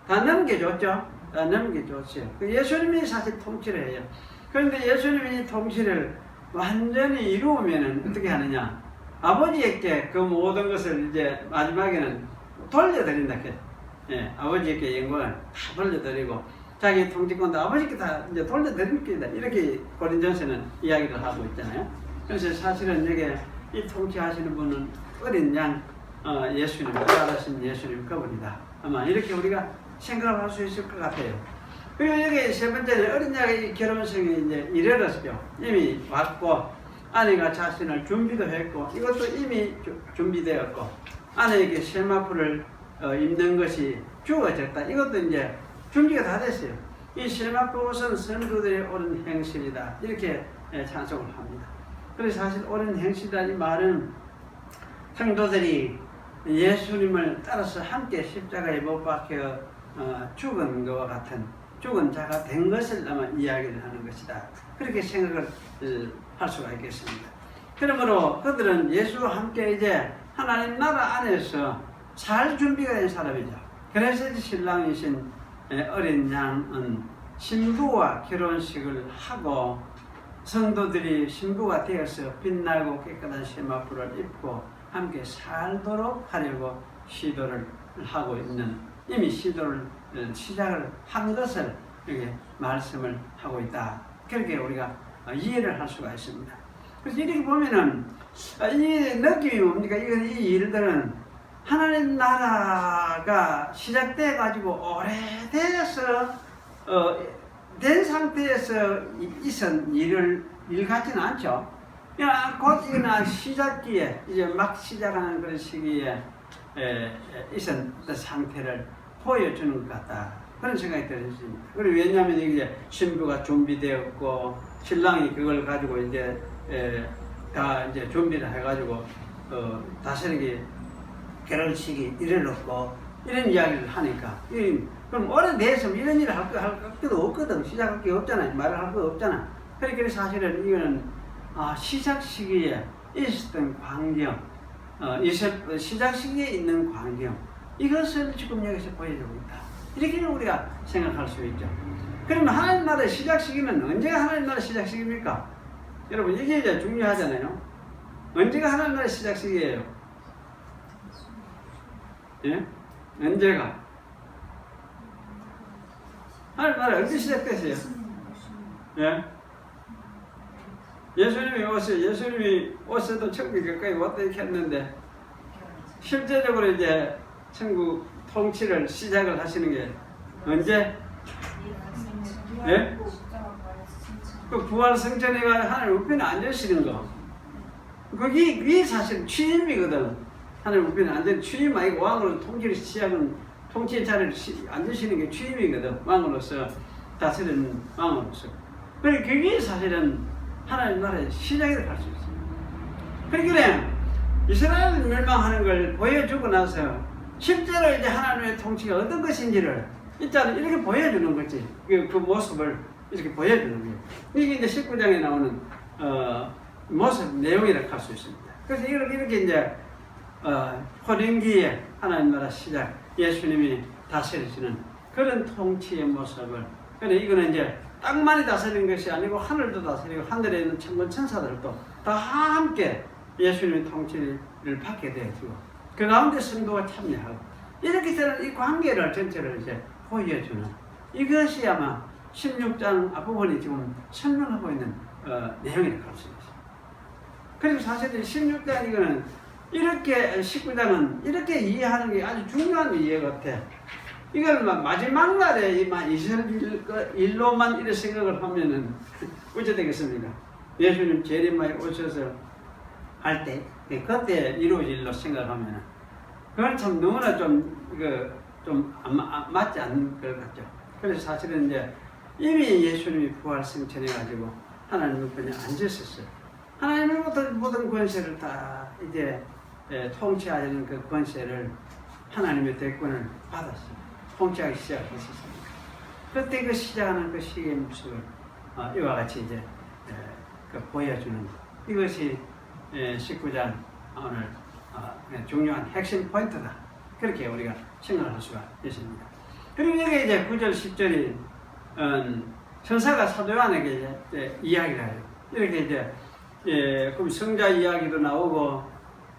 다 넘겨줬죠. 다 넘겨줬어요. 예수님이 사실 통치를 해요. 그런데 예수님이 통치를 완전히 이루면은 어떻게 하느냐? 아버지에게 그 모든 것을 이제 마지막에는 돌려드린다. 예, 아버지에게 영광을 다 돌려드리고 자기 통치권도 아버지께 다 이제 돌려드립니다. 이렇게 고린전서는 이야기를 하고 있잖아요. 그래서 사실은 이게 이 통치하시는 분은 어린 양 예수님, 부활하신 예수님 그분이다. 아마 이렇게 우리가 생각을 할 수 있을 것 같아요. 그리고 여기 세 번째는 어린 양의 결혼식이 이제 이르렀죠. 이미 왔고 아내가 자신을 준비도 했고 이것도 이미 준비되었고 아내에게 세마포를 입는 것이 주어졌다. 이것도 이제 준비가 다 됐어요. 이 세마포 옷은 선조들의 옳은 행실이다. 이렇게 찬송을 합니다. 그래서 사실 옳은 행실이라는 이 말은 성도들이 예수님을 따라서 함께 십자가에 못 박혀 죽은 것과 같은 죽은 자가 된 것을 아마 이야기를 하는 것이다. 그렇게 생각을 할 수가 있겠습니다. 그러므로 그들은 예수와 함께 이제 하나님 나라 안에서 살 준비가 된 사람이죠. 그래서 신랑이신 어린 양은 신부와 결혼식을 하고 성도들이 신부가 되어서 빛나고 깨끗한 세마포를 입고 함께 살도록 하려고 시도를 하고 있는, 이미 시도를 시작을 한 것을 이렇게 말씀을 하고 있다. 그렇게 우리가 이해를 할 수가 있습니다. 그래서 이렇게 보면은 이 느낌이 뭡니까? 이 일들은 하나님 나라가 시작돼 가지고 오래돼서 된 상태에서 있은 일 같지는 않죠. 그냥 곧 이나 시작기에 이제 막 시작하는 그런 시기에 있은 상태를 보여주는 것 같다. 그런 생각이 들었습니다. 그리고 왜냐하면 이제 신부가 준비되었고 신랑이 그걸 가지고 이제 다 이제 준비를 해가지고 다스리게 결혼식이 이르렀고 이런 이야기를 하니까 그럼 오래돼서 이런 일을 할 것도 없거든. 시작할 게 없잖아요. 말을 할 거 없잖아. 그러니까 사실은 이거는 시작 시기에 있었던 광경, 시작 시기에 있는 광경, 이것을 지금 여기서 보여주고 있다. 이렇게 우리가 생각할 수 있죠. 그러면 하나님 나라의 시작 시기는 언제가 하나님 나라의 시작 시기입니까? 여러분 이게 이제 중요하잖아요. 언제가 하나님 나라의 시작 시기예요? 예? 언제가? 하나님 나라 언제 시작됐어요? 예? 예수님이 오셔도 천국에 가까이 왔다 이렇게 했는데 실제적으로 이제 천국 통치를 시작을 하시는 게 언제? 예? 그 부활 성전에 가 하나님 우편에 앉으시는 거. 그게 사실 취임이거든. 하나님 우편에 앉은 취임 아니고 왕으로 통치를 시작은 통치의 자리를 앉으시는 게 취임이거든. 왕으로서 다스리는 왕으로서. 그러니까 그게 사실은 하나님 나라의 시작이라고 할 수 있습니다. 그러니까 이스라엘 멸망하는 걸 보여주고 나서 실제로 이제 하나님의 통치가 어떤 것인지를 일단 이렇게 보여주는 거지. 그 모습을 이렇게 보여주는 거예요. 이게 이제 19장에 나오는 모습 내용이라고 할 수 있습니다. 그래서 이렇게 이제 호령기에 하나님 나라 시작, 예수님이 다스리시는 그런 통치의 모습을. 근데 이거는 이제 땅만이 다스리는 것이 아니고 하늘도 다스리고 하늘에 있는 천군 천사들도 다 함께 예수님의 통치를 받게 되어지고 그 가운데 성도가 참여하고 이렇게 되는 이 관계를 전체를 이제 보여주는 이것이 아마 16장 앞부분이 지금 설명하고 있는 내용이라고 할 수 있어요. 그리고 사실 16장 이거는 이렇게 19장은 이렇게 이해하는 게 아주 중요한 이해 같아. 이걸 마지막 날에 이스라엘 일로만 이렇게 생각을 하면은 어찌 되겠습니까? 예수님 재림하에 오셔서 할 때 그때 이루어질 일로 생각하면은 그건 참 너무나 좀 맞지 않는 것 같죠. 그래서 사실은 이제 이미 예수님이 부활 승천해가지고 하나님 편에 앉으셨어요. 하나님으로부터 모든 권세를 다 이제 통치하려는 그 권세를 하나님의 대권을 받았어요. 통치하기 시작했었습니다. 그때 그 시작하는 그 시기의 모습을 이와 같이 이제 보여주는 이것이 19장 오늘 중요한 핵심 포인트다. 그렇게 우리가 생각할 수가 있습니다. 그리고 여기 이제 9절, 10절이 천사가 사도 요한에게 이제 이야기를 해요. 이렇게 이제 그럼 성자 이야기도 나오고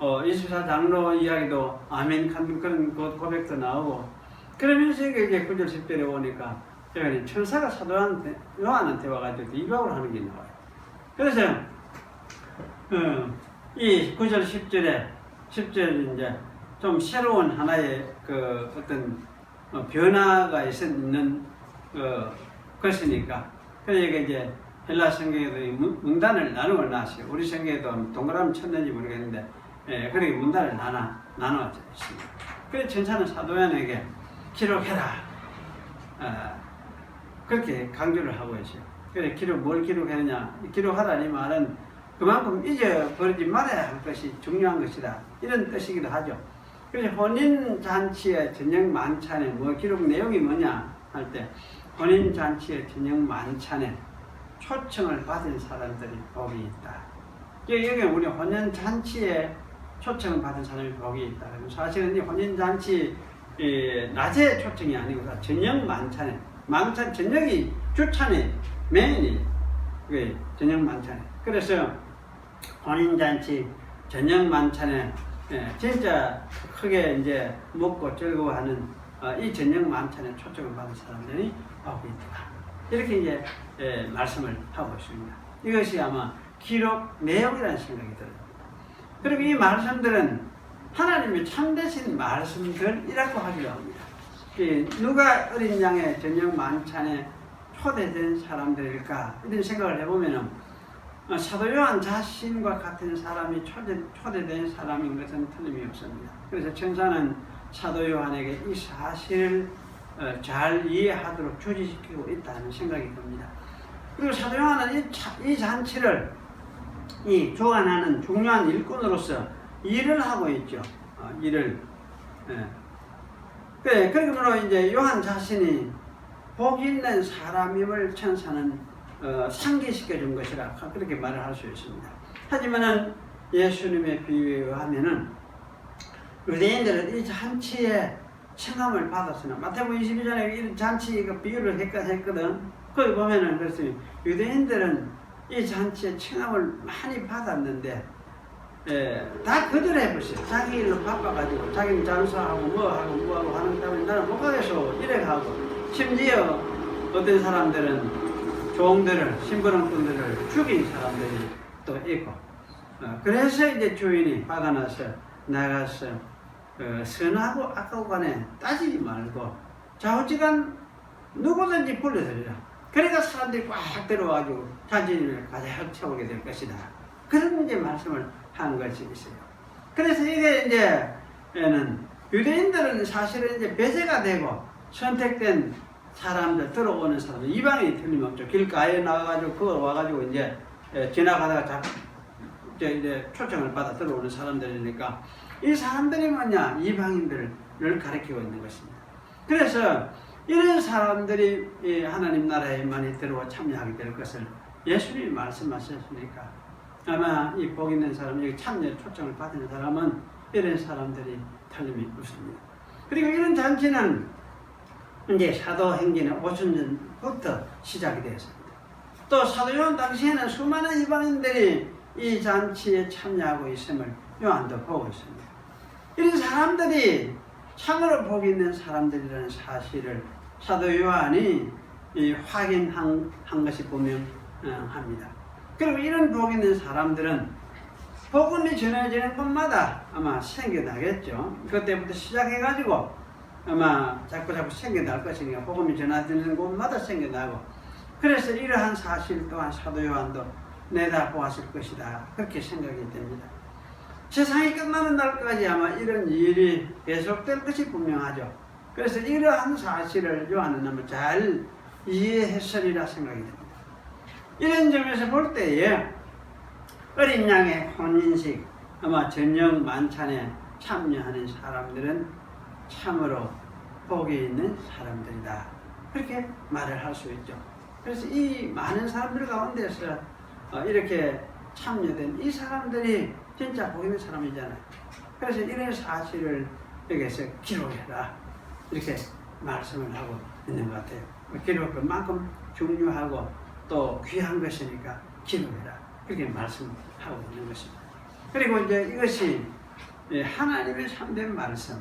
24장로 이야기도 아멘 그런 고백도 나오고 그러면서 이제 9절, 10절에 오니까 여기는 천사가 사도 요한한테 와가지고 이박을 하는 게 나와요. 그래서 이 9절, 10절이 이제 좀 새로운 하나의 그 어떤 변화가 있는 것이니까. 그래서 이제 헬라 성경에도 문단을 나누어 놨어요. 우리 성경에도 동그라미 쳤는지 모르겠는데, 그렇게 문단을 나누어 있습니다. 그래서 천사는 사도 요한에게 기록해라. 그렇게 강조를 하고 있어요. 그래 뭘 기록했느냐? 기록하라 이 말은 그만큼 잊어버리지 말아야 할 것이 중요한 것이다. 이런 뜻이기도 하죠. 그래서 혼인잔치의 저녁 만찬에 기록 내용이 뭐냐 할 때 혼인잔치의 저녁 만찬에 초청을 받은 사람들이 복이 있다. 여기 우리 혼인잔치에 초청을 받은 사람이 복이 있다. 사실은 이 혼인잔치 낮에 초청이 아니고 저녁 만찬에 저녁이 주찬이 메인이 저녁 만찬에. 그래서 혼인잔치 저녁 만찬에 진짜 크게 이제 먹고 즐거워하는 이 저녁 만찬에 초청을 받은 사람들이 복이 있다. 이렇게 이제 말씀을 하고 있습니다. 이것이 아마 기록 내용이라는 생각이 들어요. 그리고 이 말씀들은 하나님의 참되신 말씀들이라고 하기도 합니다. 누가 어린 양의 저녁 만찬에 초대된 사람들일까 이런 생각을 해보면은 사도 요한 자신과 같은 사람이 초대된 사람인 것은 틀림이 없습니다. 그래서 천사는 사도 요한에게 이 사실을 잘 이해하도록 주지시키고 있다는 생각이 듭니다. 그리고 사도 요한은 이 잔치를 주관하는 중요한 일꾼으로서 일을 하고 있죠. 일을. 그러므로 이제 요한 자신이 복 있는 사람임을 천사는 상기시켜 준 것이라 그렇게 말을 할 수 있습니다. 하지만은 예수님의 비유에 의하면은 유대인들은 이 잔치에 청함을 받았으나 마태복음 22장에 이 잔치 비유를 했거든. 거기 보면은 그렇습니다. 유대인들은 이 잔치에 청함을 많이 받았는데 다 거절해 버렸어요. 자기 일로 바빠가지고 자기는 장사하고 뭐하고 하는 다음에 나는 못 가겠어 이래 하고 심지어 어떤 사람들은 종들을 심부름꾼들을 죽인 사람들이 또 있고 그래서 이제 주인이 화가 나서 나가서 선하고 악하고 간에 따지지 말고 좌우지간 누구든지 불러들이라. 그러니까 사람들이 꽉 들어와가지고 자신을 가장 채우게 될 것이다. 그런 이제 말씀을 한 것이 있어요. 그래서 이게 이제 유대인들은 사실은 이제 배제가 되고 선택된 사람들, 들어오는 사람들, 이방인이 틀림없죠. 길가에 나가가지고, 그거 와가지고 이제 지나가다가 이제 초청을 받아 들어오는 사람들이니까 이 사람들이 뭐냐? 이방인들을 가리키고 있는 것입니다. 그래서 이런 사람들이 하나님 나라에 많이 들어와 참여하게 될 것을 예수님이 말씀하셨으니까 아마 이 복 있는 사람, 여기 참여 초청을 받은 사람은 이런 사람들이 틀림이 없습니다. 그리고 이런 잔치는 이제 사도행전의 50년부터 시작이 되었습니다. 또 사도 요한 당시에는 수많은 이방인들이 이 잔치에 참여하고 있음을 요한도 보고 있습니다. 이런 사람들이 참으로 복이 있는 사람들이라는 사실을 사도 요한이 확인한 것이 분명합니다. 그리고 이런 복 있는 사람들은 복음이 전해지는 곳마다 아마 생겨나겠죠. 그때부터 시작해가지고 아마 자꾸 생겨날 것이니까 복음이 전해지는 곳마다 생겨나고, 그래서 이러한 사실 또한 사도 요한도 내다보았을 것이다, 그렇게 생각이 됩니다. 세상이 끝나는 날까지 아마 이런 일이 계속될 것이 분명하죠. 그래서 이러한 사실을 요한은 너무 잘 이해했으리라 생각이 됩니다. 이런 점에서 볼 때에 어린 양의 혼인식, 아마 저녁 만찬에 참여하는 사람들은 참으로 복이 있는 사람들이다, 그렇게 말을 할 수 있죠. 그래서 이 많은 사람들 가운데서 이렇게 참여된 이 사람들이 진짜 복 있는 사람이잖아요. 그래서 이런 사실을 여기서 기록해라, 이렇게 말씀을 하고 있는 것 같아요. 기록할 것만큼 중요하고 또 귀한 것이니까 기록해라, 그렇게 말씀하고 있는 것입니다. 그리고 이제 이것이 하나님의 참된 말씀,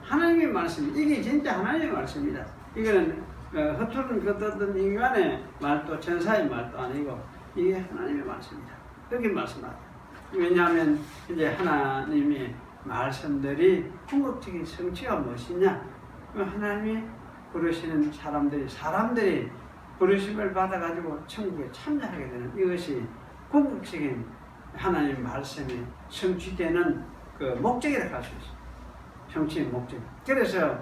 하나님의 말씀, 이게 진짜 하나님의 말씀이다. 이거는 허투루 걷던 인간의 말도 천사의 말도 아니고 이게 하나님의 말씀이다, 그렇게 말씀하죠. 왜냐하면 이제 하나님의 말씀들이 궁극적인 성취가 무엇이냐? 하나님이 부르시는 사람들이 부르심을 받아가지고 천국에 참여하게 되는 이것이 궁극적인 하나님 말씀이 성취되는 그 목적이라고 할 수 있어요. 성취의 목적. 그래서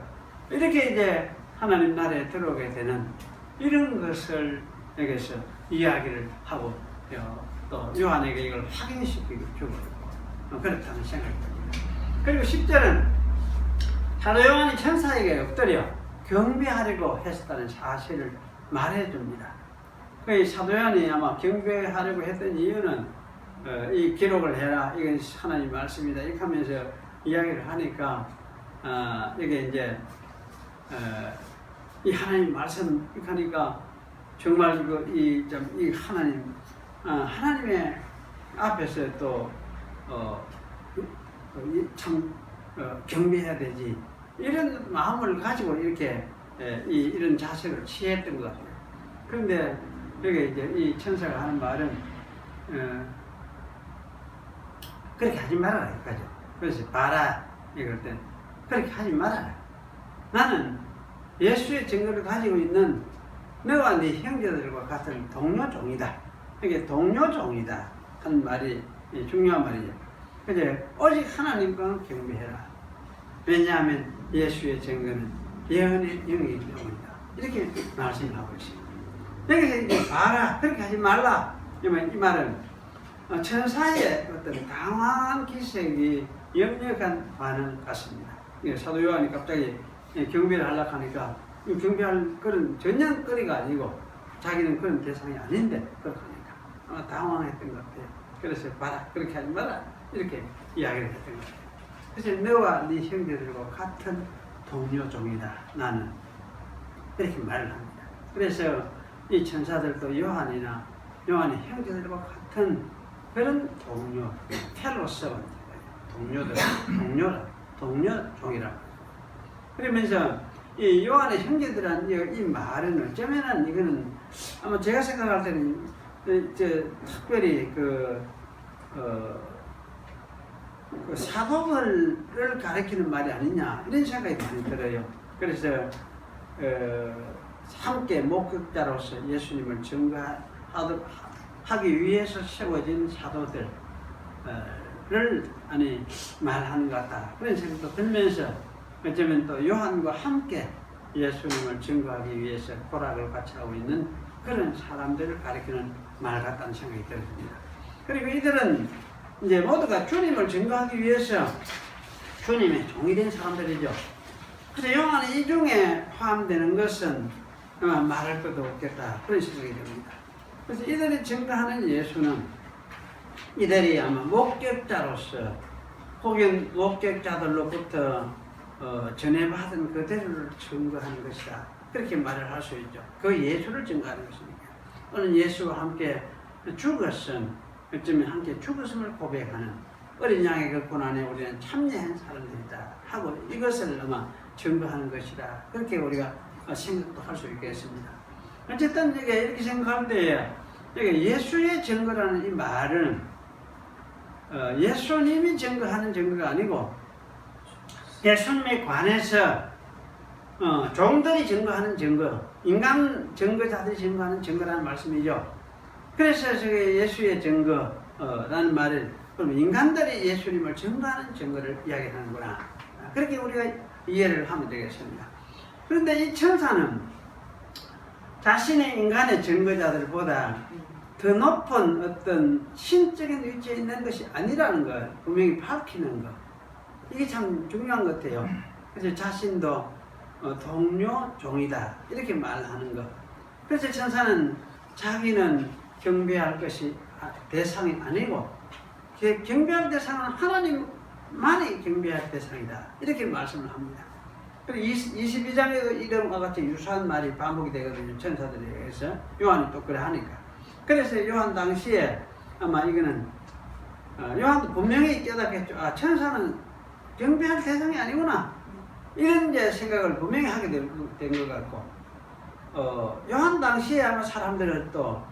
이렇게 이제 하나님 나라에 들어오게 되는 이런 것을 여기서 이야기를 하고 또 요한에게 이걸 확인시키고 주고 그렇다는 생각이 듭니다. 그리고 10절은 사도 요한이 천사에게 엎드려 경배하려고 했었다는 사실을 말해줍니다. 사도 요한이 아마 경배하려고 했던 이유는 이 기록을 해라, 이건 하나님 말씀이다, 이렇게 하면서 이야기를 하니까 이게 이제 이 하나님 말씀 이렇게 하니까 정말 이 하나님의 앞에서 또 참 경배해야 되지, 이런 마음을 가지고 이렇게 이런 자세를 취했던 것 같아요. 그런데 여기 이제 이 천사가 하는 말은 그렇게 하지 말아라 이거죠. 그래서 봐라, 이럴 때 그렇게 하지 말아라. 나는 예수의 증거를 가지고 있는 너와 네 형제들과 같은 동료종이다. 이게 동료종이다 하는 말이 중요한 말이죠. 그래서 오직 하나님과 경배해라. 왜냐하면 예수의 증거는 예언의 영이기 때문이다, 이렇게 말씀하고 있습니다. 여기서 이제 봐라, 그렇게 하지 말라, 이 말은 천사의 어떤 당황한 기색이 역력한 반응 같습니다. 사도 요한이 갑자기 경배를 하려고 하니까 경배할 그런 전형거리가 아니고 자기는 그런 대상이 아닌데 그렇게 하니까 아마 당황했던 것 같아요. 그래서 봐라, 그렇게 하지 마라, 이렇게 이야기를 했던 것 같아요. 그래서 너와 네 형제들과 같은 동료종이다, 나는, 이렇게 말을 합니다. 그래서 이 천사들도 요한이 형제들과 같은 그런 동료, 펠로서, 동료종이라. 그러면서 이 요한의 형제들한 이 말은 어쩌면은 이거는 아마 제가 생각할 때는 특별히 사도들을 가리키는 말이 아니냐, 이런 생각이 많이 들어요. 그래서 함께 목격자로서 예수님을 증거하기 위해서 세워진 사도들을 말하는 것 같다, 그런 생각도 들면서 어쩌면 또 요한과 함께 예수님을 증거하기 위해서 고락을 같이 하고 있는 그런 사람들을 가리키는 말 같다는 생각이 들었습니다. 그리고 이들은 이제 모두가 주님을 증거하기 위해서 주님의 종이 된 사람들이죠. 그래서 요한은 이 중에 포함되는 것은 말할 것도 없겠다, 그런 생각이 듭니다. 그래서 이들이 증거하는 예수는 이들이 아마 목격자로서 혹은 목격자들로부터 전해받은 그대로를 증거하는 것이다, 그렇게 말을 할 수 있죠. 그 예수를 증거하는 것입니다. 오늘 예수와 함께 죽었음, 어쩌면 함께 죽었음을 고백하는 어린 양의 그 고난에 우리는 참여한 사람들이다 하고 이것을 아마 증거하는 것이다. 그렇게 우리가 생각도 할 수 있겠습니다. 어쨌든 이렇게 생각할 때 예수의 증거라는 이 말은 예수님이 증거하는 증거가 아니고 예수님에 관해서 종들이 증거하는 증거, 인간 증거자들이 증거하는 증거라는 말씀이죠. 그래서 예수의 증거라는 말을 그럼 인간들이 예수님을 증거하는 증거를 이야기하는구나. 그렇게 우리가 이해를 하면 되겠습니다. 그런데 이 천사는 자신의 인간의 증거자들보다 더 높은 어떤 신적인 위치에 있는 것이 아니라는 걸 분명히 밝히는 것. 이게 참 중요한 것 같아요. 그래서 자신도 동료 종이다 이렇게 말하는 것. 그래서 천사는 자기는 경배할 것이 대상이 아니고 경배할 대상은 하나님만이 경배할 대상이다 이렇게 말씀을 합니다. 그리고 22장에도 이런과 같이 유사한 말이 반복이 되거든요. 천사들에 의해서 요한이 또 그래 하니까. 그래서 요한 당시에 아마 이거는 요한도 분명히 깨닫겠죠. 아, 천사는 경배할 대상이 아니구나 이런 이제 생각을 분명히 하게 된 것 같고 요한 당시에 아마 사람들은 또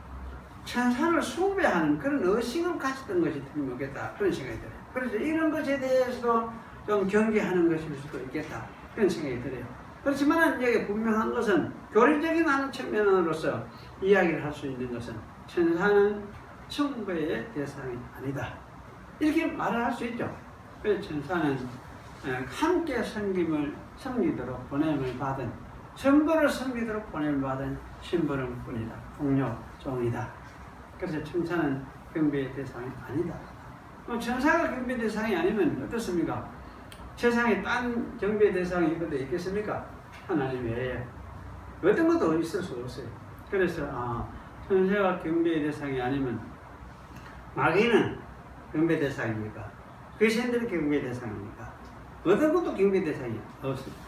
천사를 숭배하는 그런 의식을 가졌던 것이 틀림없겠다 그런 생각이 들어요. 그래서 이런 것에 대해서도 좀 경계하는 것일 수도 있겠다 그런 생각이 들어요. 그렇지만 여기 분명한 것은 교리적인 하는 측면으로서 이야기를 할 수 있는 것은 천사는 숭배의 대상이 아니다 이렇게 말을 할 수 있죠. 그래서 천사는 함께 섬기도록 보냄을 받은 전부를 섬기도록 보냄을 받은 신부름 뿐이다. 동료 종이다. 그래서 천사는 경배의 대상이 아니다. 천사가 경배의 대상이 아니면 어떻습니까? 세상에 딴 경배의 대상이 어디 있겠습니까? 하나님 외에 어떤 것도 있을 수 없어요. 그래서 천사가 경배의 대상이 아니면 마귀는 경배 대상입니까? 귀신들이 경배 대상입니까? 어떤 것도 경배 대상이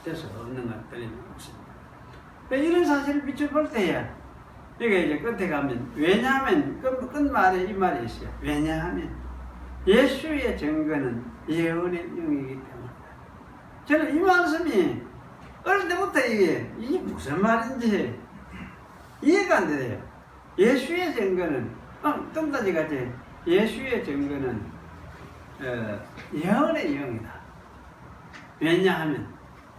돼서 없는 건 틀림없습니다. 이런 사실을 비춰볼 때에 여기 이제 끝에 가면 왜냐하면 끝말에 이 말이 있어요. 왜냐하면 예수의 증거는 예언의 영이기 때문이다. 저는 이 말씀이 어릴 때부터 이게 무슨 말인지 이해가 안 돼요. 예수의 증거는 뚱따지 같이 예수의 증거는 예언의 영이다. 왜냐하면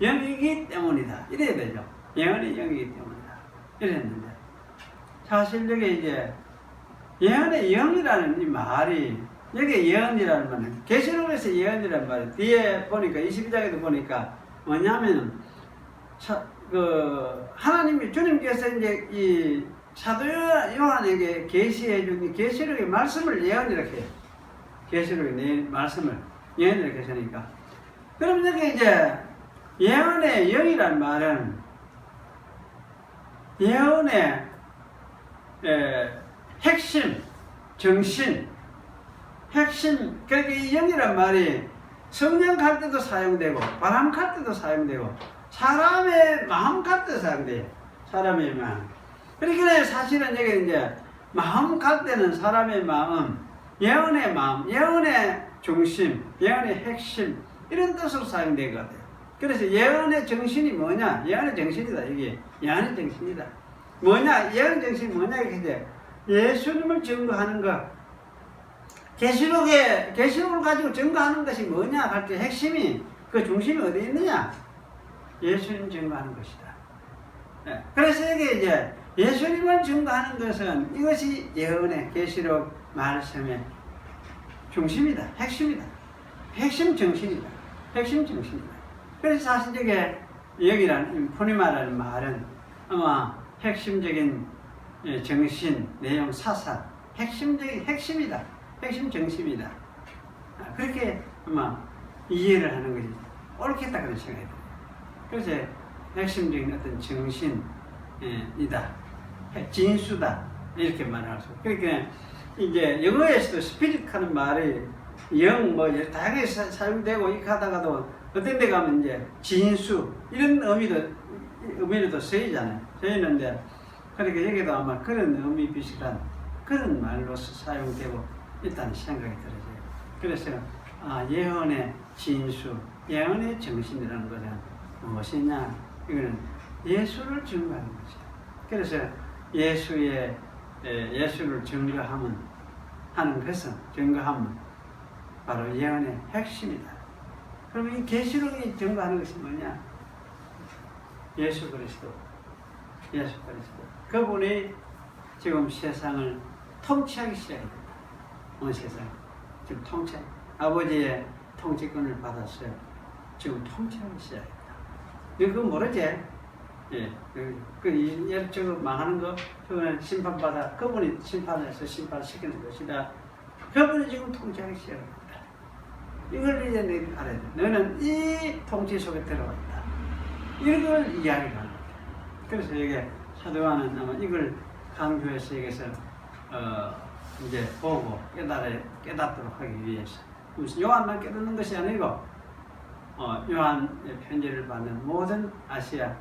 영이기 때문이다. 이래야 되죠. 예언의 영이기 때문이다. 이랬는데 사실 여기 이제 예언의 영이라는 이 말이 여기 예언이라는 말은 계시록에서 예언이라는 말이 뒤에 보니까 22장에도 보니까 뭐냐면 하나님이 주님께서 이제 이 사도 요한에게 계시해 준 계시록의 말씀을 예언이라고 해요. 계시록의 말씀을 예언이라고 했으니까. 그럼 여기 이제 예언의 영이라는 말은 예언의 핵심, 정신, 핵심, 그러니까 이 영이란 말이 성령 갈 때도 사용되고 바람 갈 때도 사용되고 사람의 마음 갈 때도 사용돼요. 사람의 마음. 그러니까 사실은 여기 이제 마음 갈 때는 사람의 마음, 예언의 마음, 예언의 중심, 예언의 핵심 이런 뜻으로 사용된 것 같아요. 그래서 예언의 정신이 뭐냐? 예언의 정신이다. 이게 예언의 정신이다. 뭐냐? 예언의 정신이 뭐냐? 이렇게 예수님을 증거하는 것. 계시록을 가지고 증거하는 것이 뭐냐? 할 때 핵심이 그 중심이 어디 있느냐? 예수님 증거하는 것이다. 네. 그래서 이게 이제 예수님을 증거하는 것은 이것이 예언의 계시록 말씀의 중심이다. 핵심이다. 핵심 정신이다. 핵심 정신이다. 그래서 사실 이게 여기라는 포니마라는 말은 아마 핵심적인 정신, 내용, 사상, 핵심이다. 핵심 정신이다. 그렇게 아마 이해를 하는 것이 옳겠다 그런 생각이 들어요. 그래서 핵심적인 어떤 정신이다. 진수다. 이렇게 말할 수. 그러니까 이제 영어에서도 스피릿 하는 말이 영, 다양하게 사용되고 이렇게 하다가도 어떤 데 가면 이제 진수, 이런 의미로도 쓰이잖아요. 쓰이는데, 그러니까 여기도 아마 그런 의미 비슷한 그런 말로서 사용되고 있다는 생각이 들어요. 그래서 예언의 진수, 예언의 정신이라는 것은 무엇이냐? 이거는 예수를 증거하는 것이다. 그래서 예수를 증거하는 것은 바로 예언의 핵심이다. 그럼 이 계시록이 증거하는 것이 뭐냐? 예수 그리스도. 그분이 지금 세상을 통치하기 시작했다. 온 세상 지금 아버지의 통치권을 받았어요. 지금 통치하기 시작했다. 그거 모르지? 열적으로 망하는 거, 그거는 심판받아, 그분이 심판해서 심판시키는 것이다. 그분이 지금 통치하기 시작했다. 이걸 이제 너희들 알아야 돼. 너는 이 통치 속에 들어왔다. 이걸 이야기하는 거다. 그래서 이게 사도요한은 아마 이걸 강조해서 여기서 이제 보고 깨닫도록 하기 위해서. 무슨 요한만 깨닫는 것이 아니고 요한의 편지를 받는 모든 아시아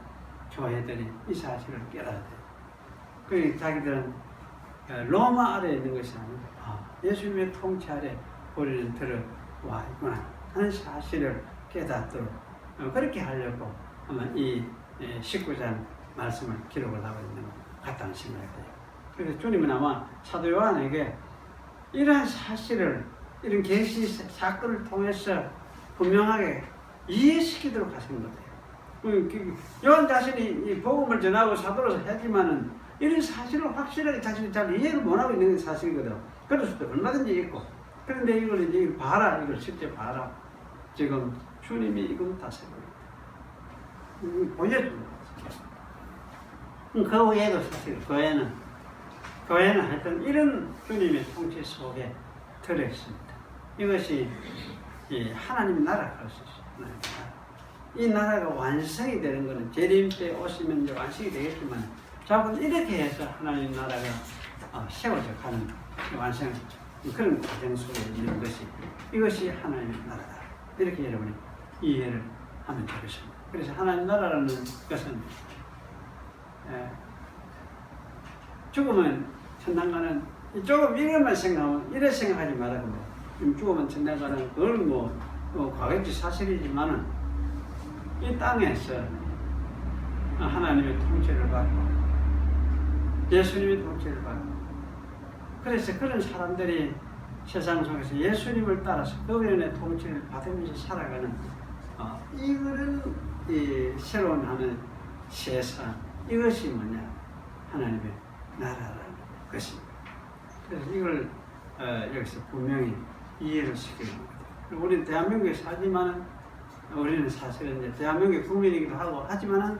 교회들이 이 사실을 깨달아야 돼요. 그러니까 자기들은 로마 아래에 있는 것이 아니고 예수님의 통치 아래 우리는 들어와 있구나 하는 사실을 깨닫도록 그렇게 하려고 아마 이 19장 말씀을 기록을 하고 있는 것 같다는 생각이 돼요. 그래서 주님은 아마 사도 요한에게 이러한 사실을 이런 계시 사건을 통해서 분명하게 이해시키도록 하신 거예요. 요한 자신이 이 복음을 전하고 사도로서 하지만은 이런 사실을 확실하게 자신이 잘 이해를 못하고 있는 게 사실이거든. 그럴 수도 얼마든지 있고. 그런데 이걸 이제 봐라, 이걸 실제 봐라. 지금 주님이 이걸 다 세고 있다. 보여주는 거죠. 그 외에도 사실 교회는 하여튼 이런 주님의 통치 속에 들어있습니다. 이것이 하나님 나라가 할 수 있습니다. 이 나라가 완성이 되는 것은 재림 때 오시면 이제 완성이 되겠지만 자꾸 이렇게 해서 하나님 나라가 세워져 가는 완성 그런 과정 속에 있는 것이 이것이 하나님의 나라다. 이렇게 여러분이 이해를 하면 되겠습니다. 그래서 하나님 나라라는 것은 죽으면 천당 가는 조금 이것만 생각하면 이래 생각하지 말라고 죽으면 천당 가는 그건 과거지 사실이지만은 이 땅에서 하나님의 통치를 받고 예수님의 통치를 받고 그래서 그런 사람들이 세상 속에서 예수님을 따라서 그분의 통치를 받으면서 살아가는 이거는 이 새로운 하는 세상 이것이 뭐냐 하나님의 나라라는 것입니다. 그래서 이걸 여기서 분명히 이해를 시키는 겁니다. 우리는 대한민국에 사지만은 우리는 사실은 이제 대한민국의 국민이기도 하고 하지만은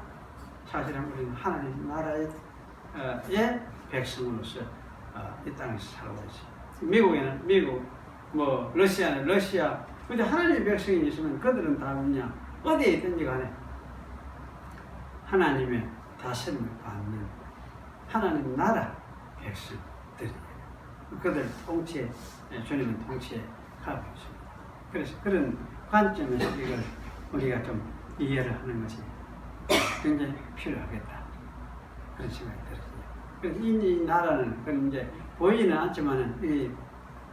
사실은 우리는 하나님 나라의 백성으로서 이 땅에서 살고 있어요. 미국, 러시아는 러시아. 근데 하나님의 백성이 있으면 그들은 다 뭐냐 어디에 있든지 간에 하나님의 다스림을 받는 하나님 나라 백성들이에요. 그들 통치에 주님은 통치에 가고 있습니다. 그래서 그런 관점에서 이걸 우리가 좀 이해를 하는 것이 굉장히 필요하겠다. 그런 생각이 들었어요. 그래서 이 나라는 그런 이제 보이지는 않지만은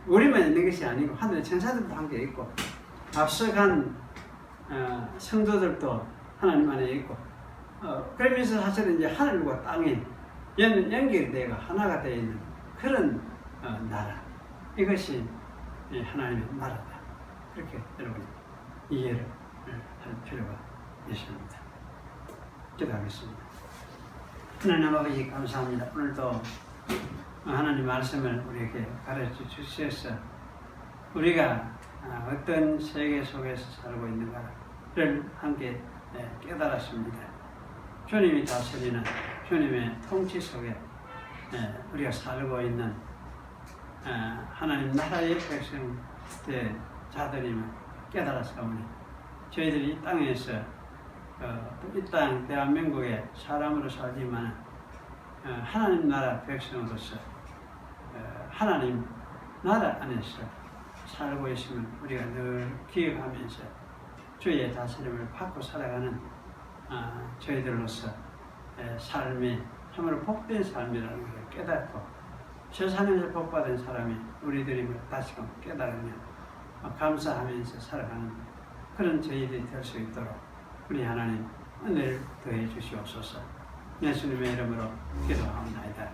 우리만 있는 것이 아니고 하늘의 천사들도 함께 있고 앞서간 성도들도 하나님 안에 있고 그러면서 사실은 이제 하늘과 땅이 연결되어 하나가 되어 있는 그런 나라 이것이 하나님의 나라다. 그렇게 여러분 이해를 할 필요가 있습니다. 기도하겠습니다. 하나님 아버지 감사합니다. 오늘도 하나님 말씀을 우리에게 가르쳐 주셔서 우리가 어떤 세계 속에서 살고 있는가를 함께 깨달았습니다. 주님이 다스리는 주님의 통치 속에 우리가 살고 있는 하나님 나라의 백성 자들임을 깨달았사오니 저희들이 이 땅에서 이 땅 대한민국의 사람으로 살지만 하나님 나라 백성으로서 하나님 나라 안에서 살고 있으면 우리가 늘 기억하면서 주의 다스림을 받고 살아가는 저희들로서 삶이 참으로 복된 삶이라는 것을 깨닫고 세상에서 복받은 사람이 우리들임을 다시금 깨달으며 감사하면서 살아가는 그런 저희들이 될 수 있도록 우리 하나님 은혜를 더해 주시옵소서. 예수님의 이름으로 기도하옵나이다.